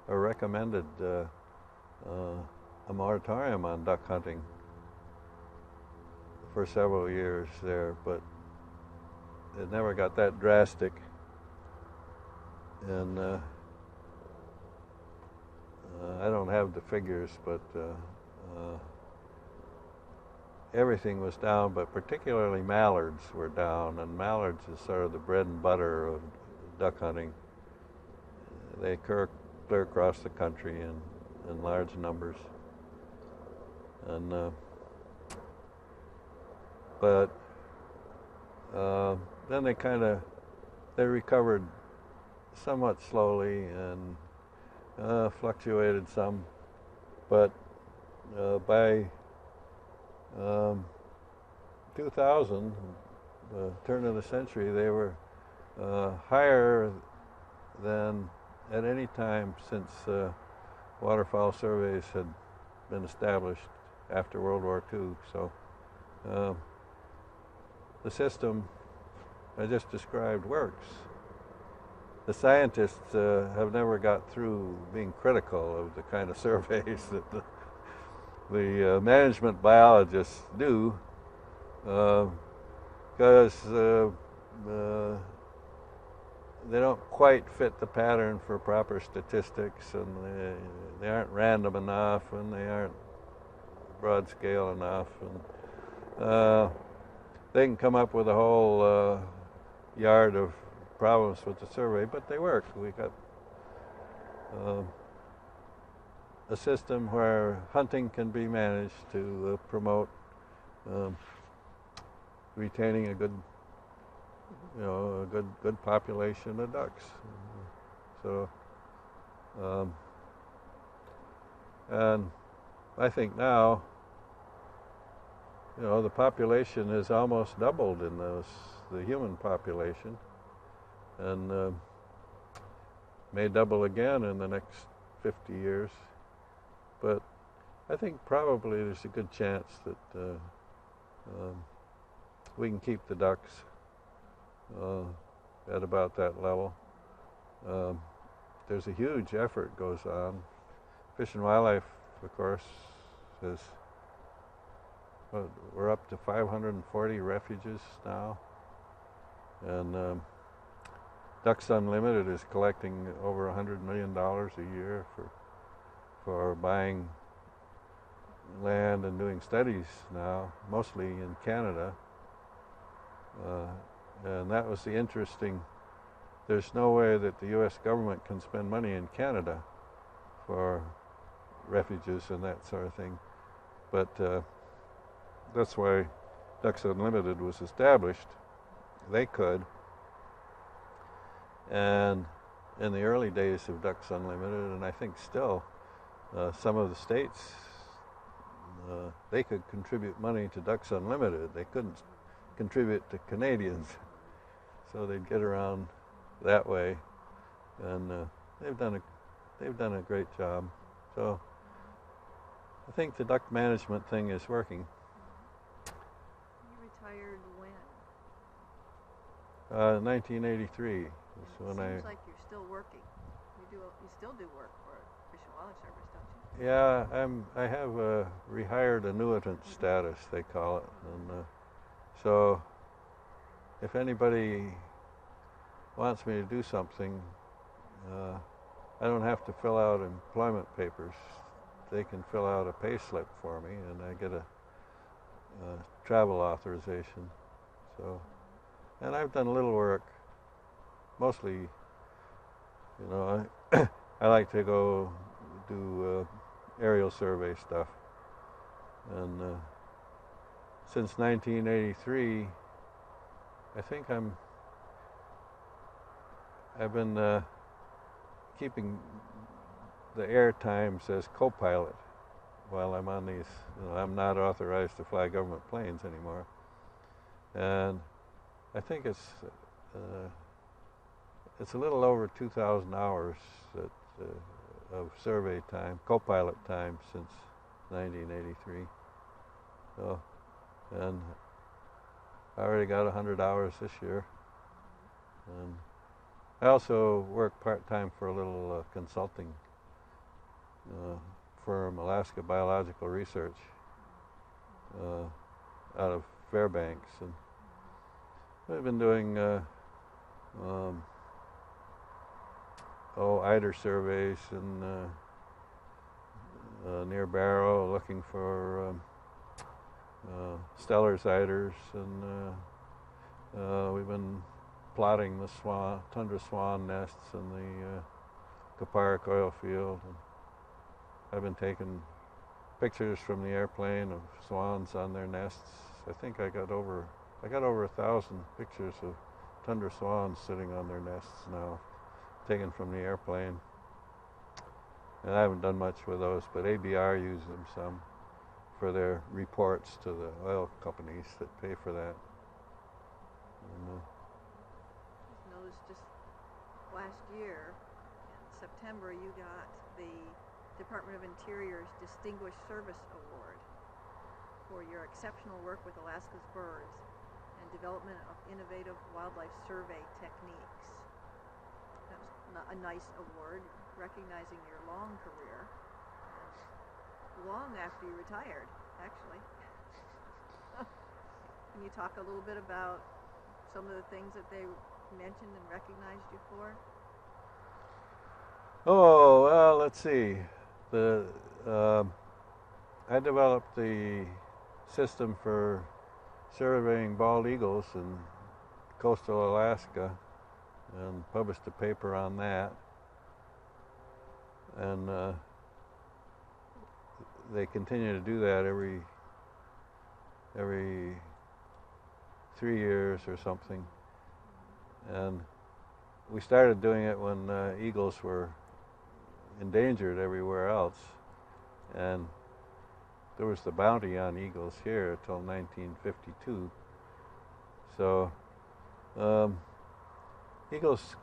or recommended a moratorium on duck hunting for several years there, but it never got that drastic. And I don't have the figures, but everything was down, but particularly mallards were down, and mallards is sort of the bread and butter of duck hunting. They occur clear across the country in large numbers. And but then they recovered somewhat slowly and fluctuated some, but by 2000, the turn of the century, they were higher than at any time since waterfowl surveys had been established after World War II. So the system I just described works. The scientists have never got through being critical of the kind of surveys that the management biologists do, because they don't quite fit the pattern for proper statistics, and they aren't random enough, and they aren't broad scale enough, and they can come up with a whole yard of problems with the survey, but they work. We got a system where hunting can be managed to promote retaining a good, a good population of ducks. So, and I think now, the population has almost doubled in the human population, and may double again in the next 50 years. But I think probably there's a good chance that we can keep the ducks at about that level. There's a huge effort goes on. Fish and Wildlife, of course, is we're up to 540 refuges now, and Ducks Unlimited is collecting over $100 million a year for buying land and doing studies now, mostly in Canada. And that was the interesting, there's no way that the U.S. government can spend money in Canada for refuges and that sort of thing. But that's why Ducks Unlimited was established. They could. And in the early days of Ducks Unlimited, and I think still, some of the states, they could contribute money to Ducks Unlimited. They couldn't contribute to Canadians. So they'd get around that way. And they've done a great job. So I think the duck management thing is working. You retired when? 1983 is And when it seems like you're still working. You still do work for Fish and Wildlife Service, don't you? Yeah, I have a rehired annuitant status, they call it, and so if anybody wants me to do something, I don't have to fill out employment papers. They can fill out a pay slip for me, and I get a travel authorization. So, and I've done a little work, mostly, you know, I like to go do aerial survey stuff, and since 1983, I think I've been keeping the air times as co-pilot while I'm on these. You know, I'm not authorized to fly government planes anymore, and I think it's a little over 2,000 hours that, of survey time, co-pilot time since 1983. So, and I already got 100 hours this year, and I also work part-time for a little consulting firm, Alaska Biological Research, out of Fairbanks, and I've been doing eider surveys in near Barrow, looking for Steller's eiders, and we've been plotting the tundra swan nests in the Kaparic oil field. And I've been taking pictures from the airplane of swans on their nests. I think I got over 1,000 pictures of tundra swans sitting on their nests now, taken from the airplane. And I haven't done much with those, but ABR uses them some for their reports to the oil companies that pay for that. And, Noticed just last year, in September, you got the Department of Interior's Distinguished Service Award for your exceptional work with Alaska's birds and development of innovative wildlife survey techniques. That was a nice award, recognizing your long career, long after you retired, actually. Can you talk a little bit about some of the things that they mentioned and recognized you for? oh, well, let's see. I developed the system for surveying bald eagles in coastal Alaska and published a paper on that. And they continue to do that every 3 years or something. And we started doing it when eagles were endangered everywhere else, and there was the bounty on eagles here till 1952. So eagles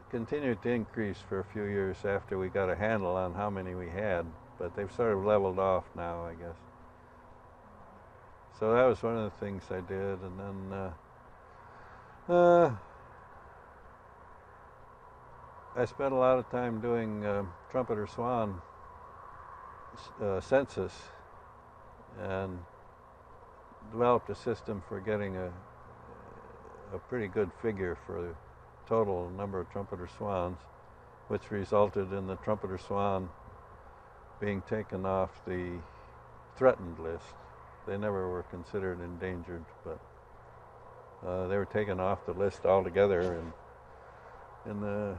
continued to increase for a few years after we got a handle on how many we had, but they've sort of leveled off now, I guess. So that was one of the things I did, and then I spent a lot of time doing trumpeter swan census, and developed a system for getting a pretty good figure for the total number of trumpeter swans, which resulted in the trumpeter swan being taken off the threatened list. They never were considered endangered, but they were taken off the list altogether in the,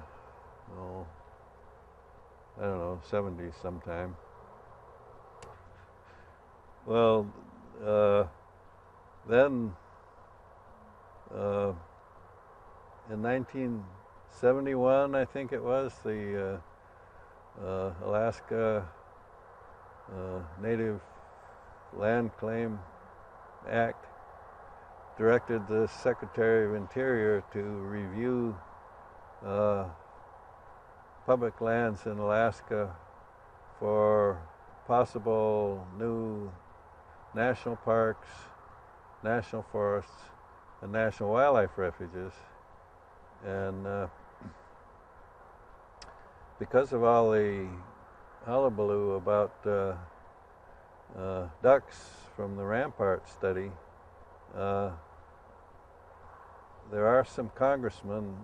I don't know, 70s sometime. Well, then in 1971, I think it was, the Alaska Native Land Claim Act directed the Secretary of Interior to review public lands in Alaska for possible new national parks, national forests, and national wildlife refuges. And because of all the hullabaloo about ducks from the Rampart study, there are some congressmen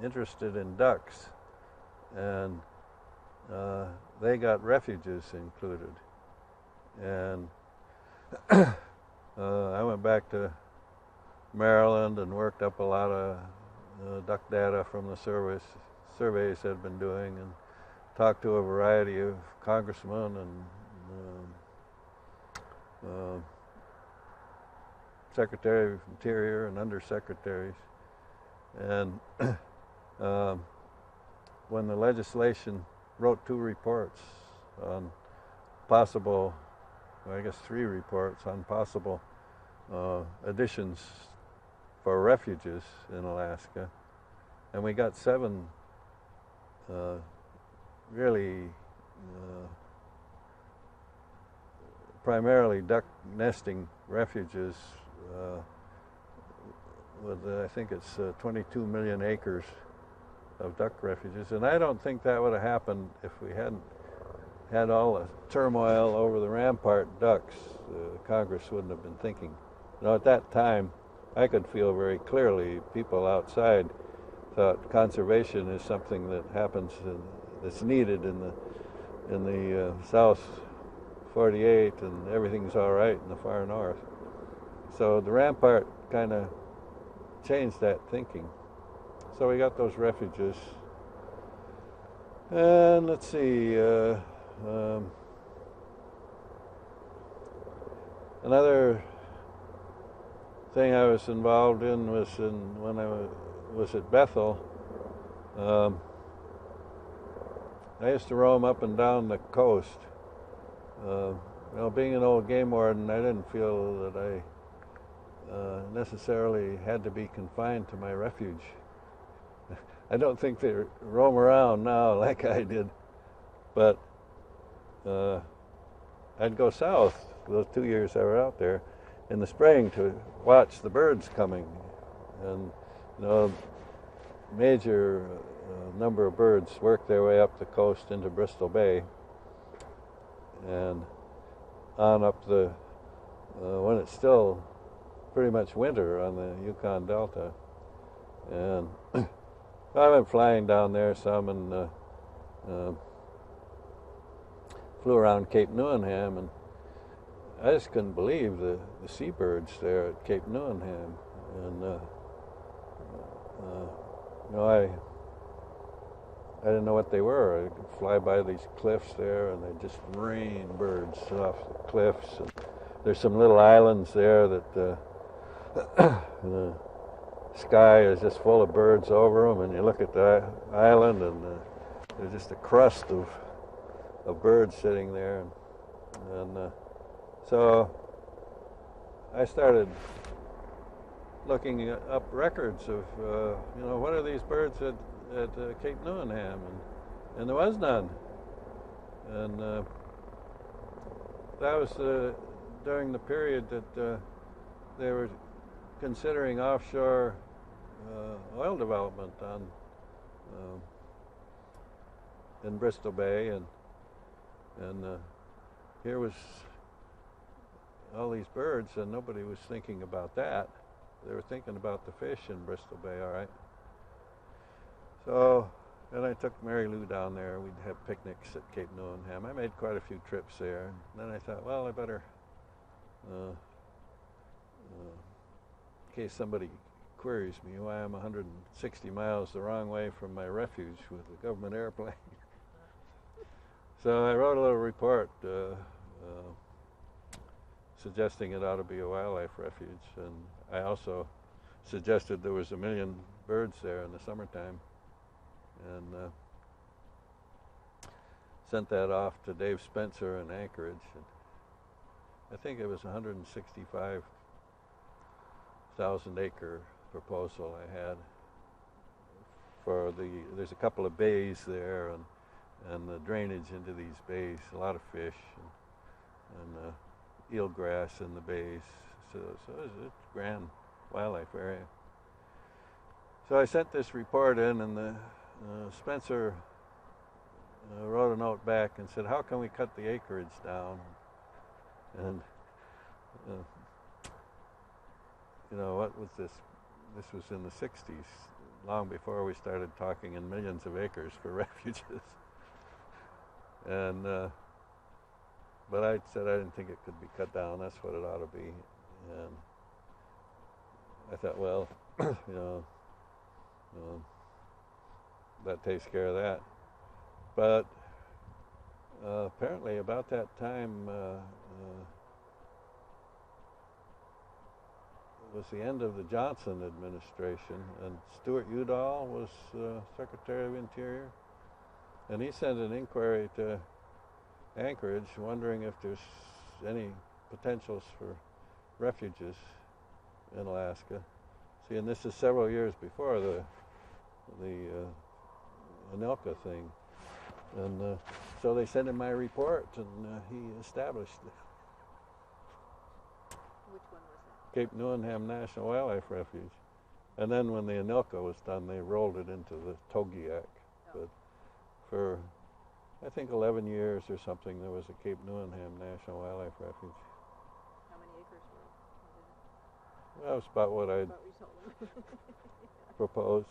interested in ducks, and they got refuges included. And I went back to Maryland and worked up a lot of duck data from the surveys I'd been doing, and talked to a variety of congressmen and Secretary of Interior and undersecretaries. And when the legislation wrote 2 reports on possible, I guess 3 reports on possible additions for refuges in Alaska, and we got 7 really primarily duck nesting refuges with I think it's 22 million acres of duck refuges. And I don't think that would have happened if we hadn't had all the turmoil over the Rampart ducks. Congress wouldn't have been thinking. You know, at that time, I could feel very clearly people outside thought conservation is something that happens, that's needed in the South 48, and everything's all right in the far north. So the Rampart kind of changed that thinking. So we got those refuges. And let's see, another thing I was involved in was when I was at Bethel. I used to roam up and down the coast. You know, being an old game warden, I didn't feel that I necessarily had to be confined to my refuge. I don't think they roam around now like I did, but I'd go south those 2 years I were out there in the spring to watch the birds coming. And you know, major number of birds work their way up the coast into Bristol Bay and on up the when it's still pretty much winter on the Yukon Delta. And I went flying down there some and flew around Cape Newenham, and I just couldn't believe the seabirds there at Cape Newenham. And you know, I didn't know what they were. I could fly by these cliffs there, and they just rain birds off the cliffs. And there's some little islands there that the sky is just full of birds over them, and you look at the island, and there's just a crust of birds sitting there. And so I started looking up records of, you know, what are these birds at Cape Newenham, and there was none. And that was during the period that they were considering offshore oil development on in Bristol Bay, and here was all these birds, and nobody was thinking about that. They were thinking about the fish in Bristol Bay, all right. So then I took Mary Lou down there. We'd have picnics at Cape Newenham. I made quite a few trips there. And then I thought, well, I better, in case somebody queries me why I'm 160 miles the wrong way from my refuge with a government airplane. So I wrote a little report suggesting it ought to be a wildlife refuge, and I also suggested there was 1 million birds there in the summertime, and sent that off to Dave Spencer in Anchorage. And I think it was 165,000 acre proposal I had for there's a couple of bays there, and the drainage into these bays, a lot of fish. and eelgrass in the bays. So it's a grand wildlife area. So I sent this report in, and Spencer wrote a note back and said, "How can we cut the acreage down?" And what was this? This was in the '60s, long before we started talking in millions of acres for refuges. And but I said I didn't think it could be cut down. That's what it ought to be. And I thought, well, that takes care of that. But apparently, about that time was the end of the Johnson administration, and Stuart Udall was Secretary of Interior, and he sent an inquiry to Anchorage wondering if there's any potentials for refuges in Alaska. See, and this is several years before the Anilka thing, and so they sent him my report, and he established it. Which one was that? Cape Newenham National Wildlife Refuge. And then when the Anilka was done, they rolled it into the Togiak. But for, I think, 11 years or something, there was a Cape Newenham National Wildlife Refuge. How many acres was it? That was about what I'd About what you told them. proposed.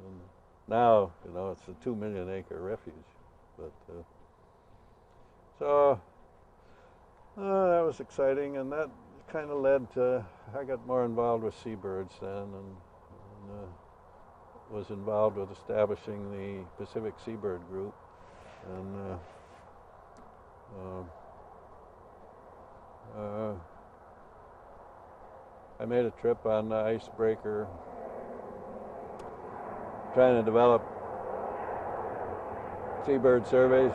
And now, it's a 2 million acre refuge. But so that was exciting, and that kind of led to, I got more involved with seabirds then, and was involved with establishing the Pacific Seabird Group, and I made a trip on the icebreaker trying to develop seabird surveys.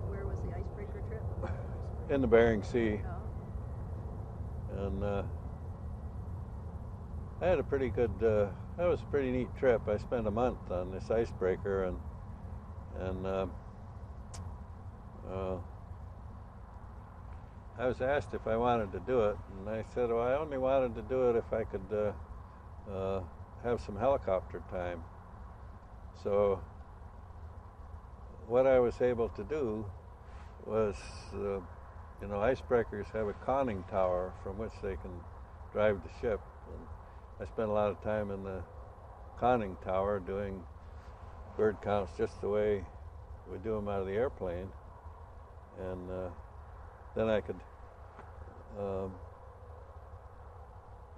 Where was the icebreaker trip? In the Bering Sea. Oh. And I had a pretty good, that was a pretty neat trip. I spent a month on this icebreaker, and I was asked if I wanted to do it, and I said, well, I only wanted to do it if I could have some helicopter time. So what I was able to do was, icebreakers have a conning tower from which they can drive the ship. And I spent a lot of time in the conning tower doing bird counts just the way we do them out of the airplane. And then I could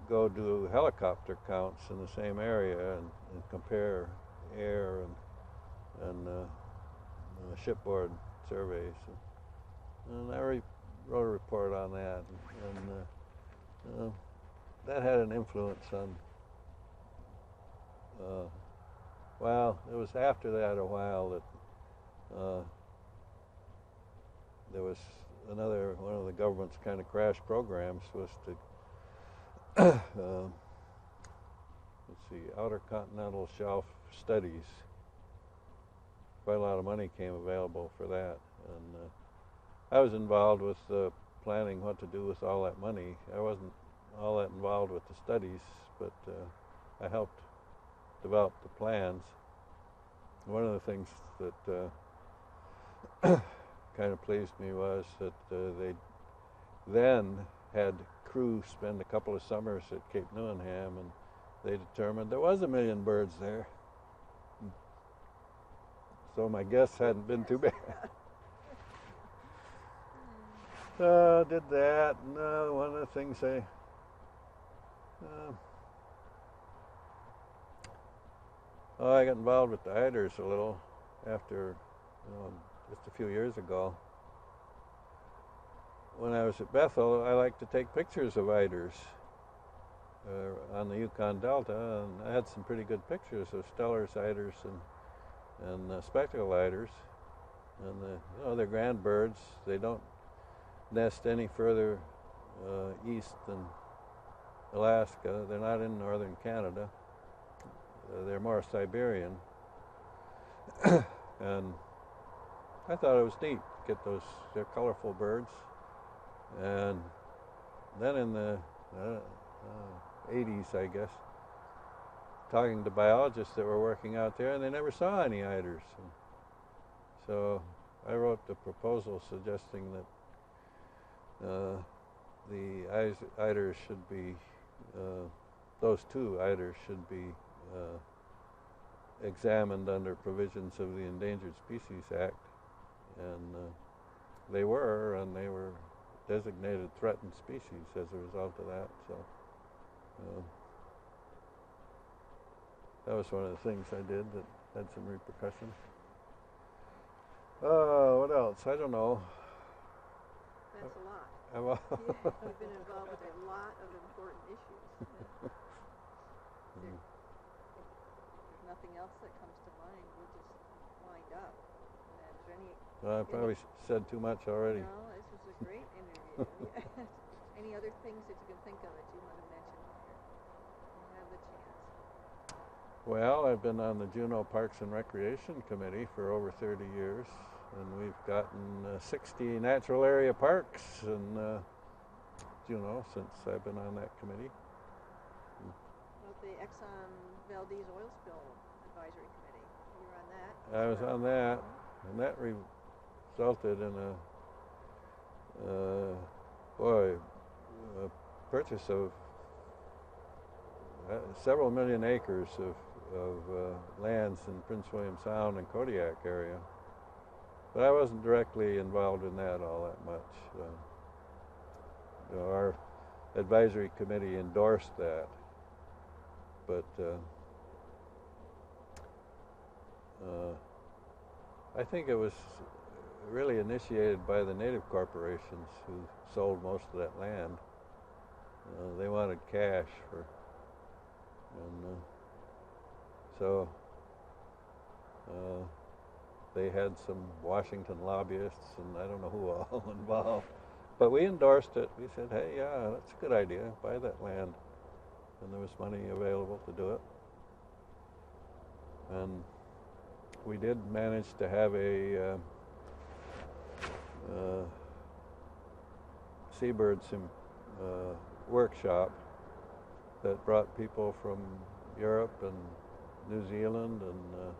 go do helicopter counts in the same area and compare air and shipboard surveys. And I wrote a report on that, and that had an influence on, it was after that a while that there was one of the government's kind of crash programs was to, Outer Continental Shelf Studies. Quite a lot of money came available for that, and I was involved with planning what to do with all that money. I wasn't all that involved with the studies, but I helped develop the plans. One of the things that kind of pleased me was that they then had crews spend a couple of summers at Cape Newenham, and they determined there was 1 million birds there. So my guess hadn't been too bad. Did that, and one of the things I got involved with the eiders a little after, just a few years ago. When I was at Bethel, I liked to take pictures of eiders. on the Yukon Delta, and I had some pretty good pictures of Steller's eiders and spectacled eiders. And they're grand birds. They don't nest any further east than Alaska. They're not in northern Canada. They're more Siberian. And I thought it was neat to get those. They're colorful birds. And then in the 80s, I guess, talking to biologists that were working out there, and they never saw any eiders. And so I wrote the proposal suggesting that the eiders should be, those two eiders should be examined under provisions of the Endangered Species Act, and they were designated threatened species as a result of that. So that was one of the things I did that had some repercussions. What else? I don't know. That's a lot. Yeah, You've been involved with a lot of important issues. Yeah. There's nothing else that comes to mind. We'll just wind up. Is there any? I probably said too much already. No, this was a great interview. Any other things that you can think of that you want to mention here? You have the chance. Well, I've been on the Juneau Parks and Recreation Committee for over 30 years, and we've gotten 60 natural area parks in Juneau since I've been on that committee. What about the Exxon Valdez oil spill advisory committee? You were on that? I was on that, and that resulted in a purchase of several million acres of lands in Prince William Sound and Kodiak area. But I wasn't directly involved in that all that much. Our advisory committee endorsed that, but I think it was really initiated by the native corporations who sold most of that land. They wanted cash so they had some Washington lobbyists and I don't know who all involved. But we endorsed it. We said, hey, yeah, that's a good idea. Buy that land. And there was money available to do it. And we did manage to have a seabird workshop that brought people from Europe and New Zealand and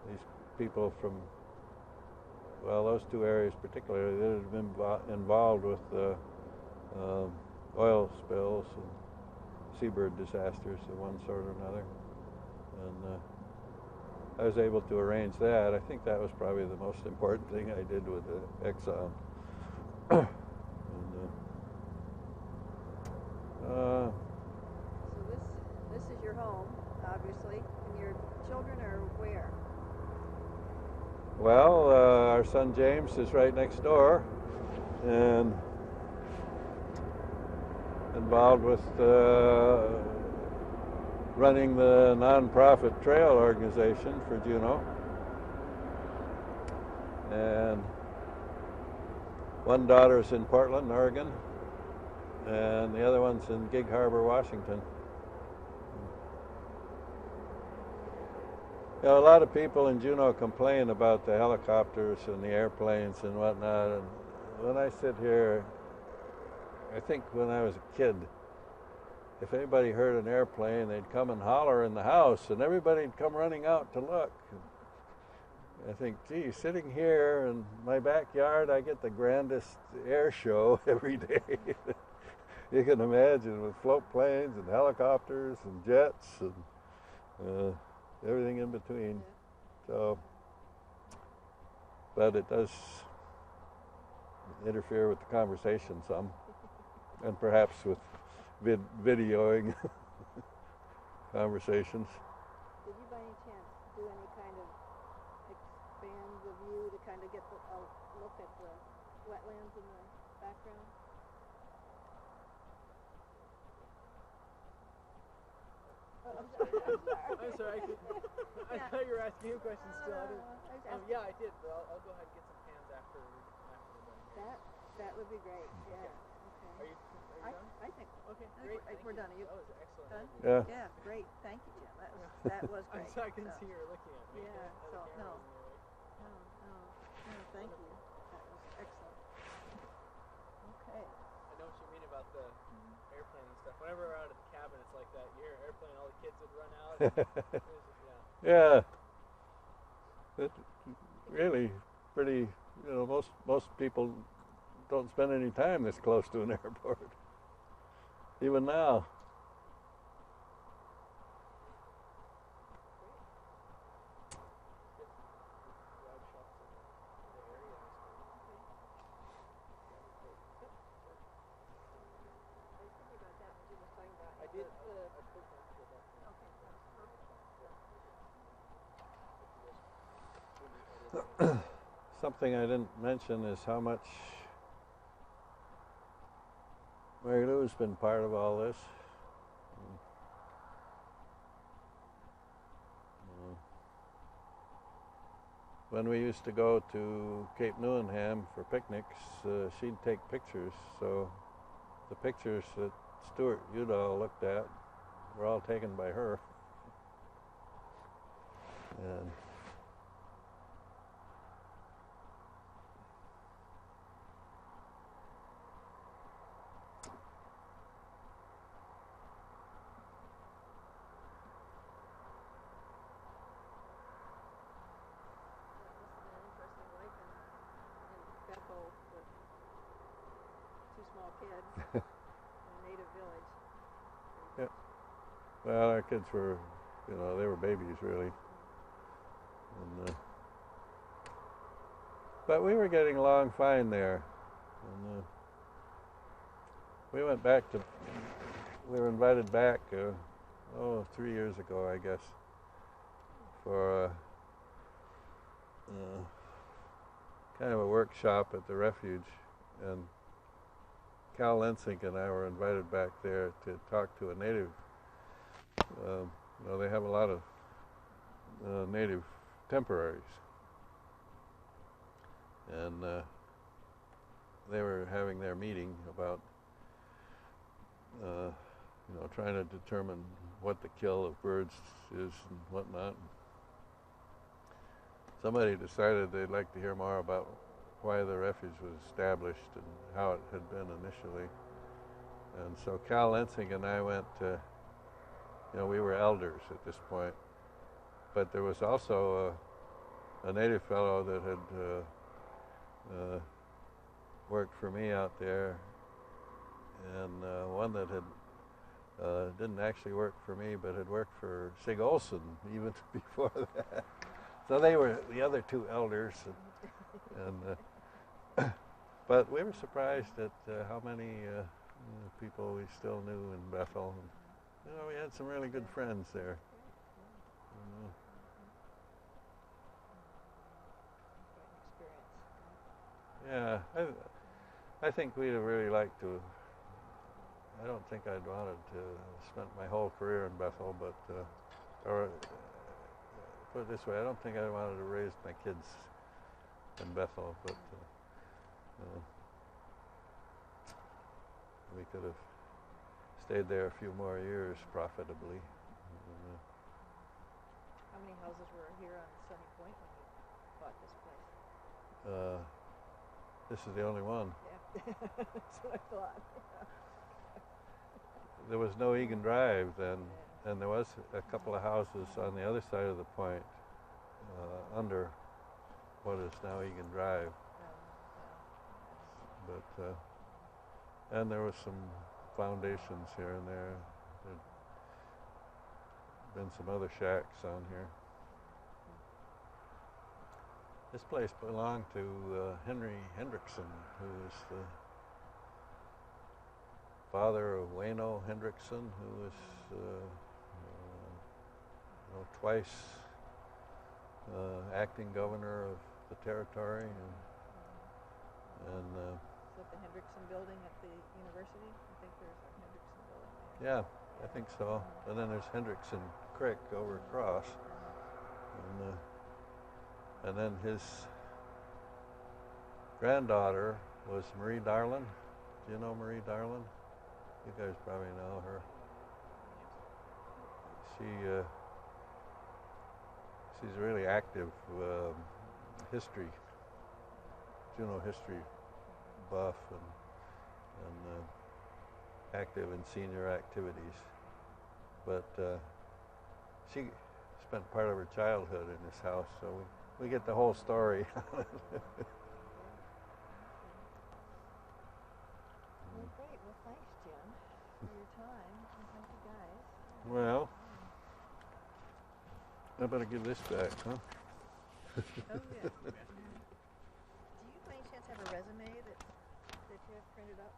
these people from, well, those two areas particularly that had been involved with oil spills and seabird disasters of one sort or another. And I was able to arrange that. I think that was probably the most important thing I did with the Exxon. So this is your home, obviously, and your children are where? Well, our son James is right next door and involved with running the nonprofit trail organization for Juneau. And one daughter's in Portland, Oregon, and the other one's in Gig Harbor, Washington. You know, a lot of people in Juneau complain about the helicopters and the airplanes and whatnot. And when I sit here, I think when I was a kid, if anybody heard an airplane, they'd come and holler in the house, and everybody'd come running out to look. I think, gee, sitting here in my backyard, I get the grandest air show every day. You can imagine, with float planes and helicopters and jets and everything in between. So, but it does interfere with the conversation some, and perhaps with videoing conversations. Did you by any chance do any kind of expand the view to kind of get a look at the wetlands in the background? I'm sorry. I thought you were asking me a question still. Yeah, I did, but I'll go ahead and get some pans after we're done here. That would be great. Yeah. Are you done? I think. Okay, I great. think we're done. Are you That was excellent. done? Yeah. Yeah, great. Thank you, Jim. That was great. I'm sorry I couldn't see you were looking at me. Yeah. The So camera no. was in your way. No. Thank you. That was excellent. Okay. I know what you mean about the airplane and stuff. Whenever we're out at the cabin, it's like that. You hear an airplane, all the kids would run out. Yeah. It really pretty, you know, most people don't spend any time this close to an airport. Even now. I did. Something I didn't mention is how much Mary Lou's been part of all this. When we used to go to Cape Newenham for picnics, she'd take pictures. So the pictures that Stuart Udall looked at were all taken by her. And Bethel with 2 small kids in a native village. yeah. Well, our kids were, you know, they were babies really. And, but we were getting along fine there. And we went back to, we were invited back, 3 years ago, I guess, for kind of a workshop at the refuge, and Cal Lensing and I were invited back there to talk to a native. You know, they have a lot of native temporaries, and they were having their meeting about you know, trying to determine what the kill of birds is and whatnot. Somebody decided they'd like to hear more about why the refuge was established and how it had been initially. And so Cal Lensing and I went to, you know, we were elders at this point, but there was also a native fellow that had worked for me out there, and one that had didn't actually work for me, but had worked for Sig Olson even before that. So they were the other 2 elders, and but we were surprised at how many people we still knew in Bethel. And, you know, we had some really good friends there. Yeah, I think we'd have really liked to. I don't think I'd wanted to spend my whole career in Bethel, but or put it this way, I don't think I wanted to raise my kids in Bethel, but we could have stayed there a few more years profitably. How many houses were here on Sunny Point when you bought this place? This is the only one. Yeah, that's what I thought. There was no Egan Drive then, and there was a couple of houses on the other side of the point, under what is now Egan Drive. But and there was some foundations here and there. There'd been some other shacks on here. This place belonged to Henry Hendrickson, who was the father of Wayno Hendrickson, who was you know, twice acting governor of the territory, and Is that the Hendrickson building at the university? I think there's a Hendrickson building there. yeah, I think so. And then there's Hendrickson Creek over across. And then his granddaughter was Marie Darlin. Do you know Marie Darlin? You guys probably know her. She's a really active history, Juneau history buff and active in senior activities. But she spent part of her childhood in this house, so we get the whole story. Well, great. Well, thanks, Jim, for your time. And thank you, guys. Well, I better give this back, huh? Oh, yeah. Do you, by any chance, have a resume that you have printed up?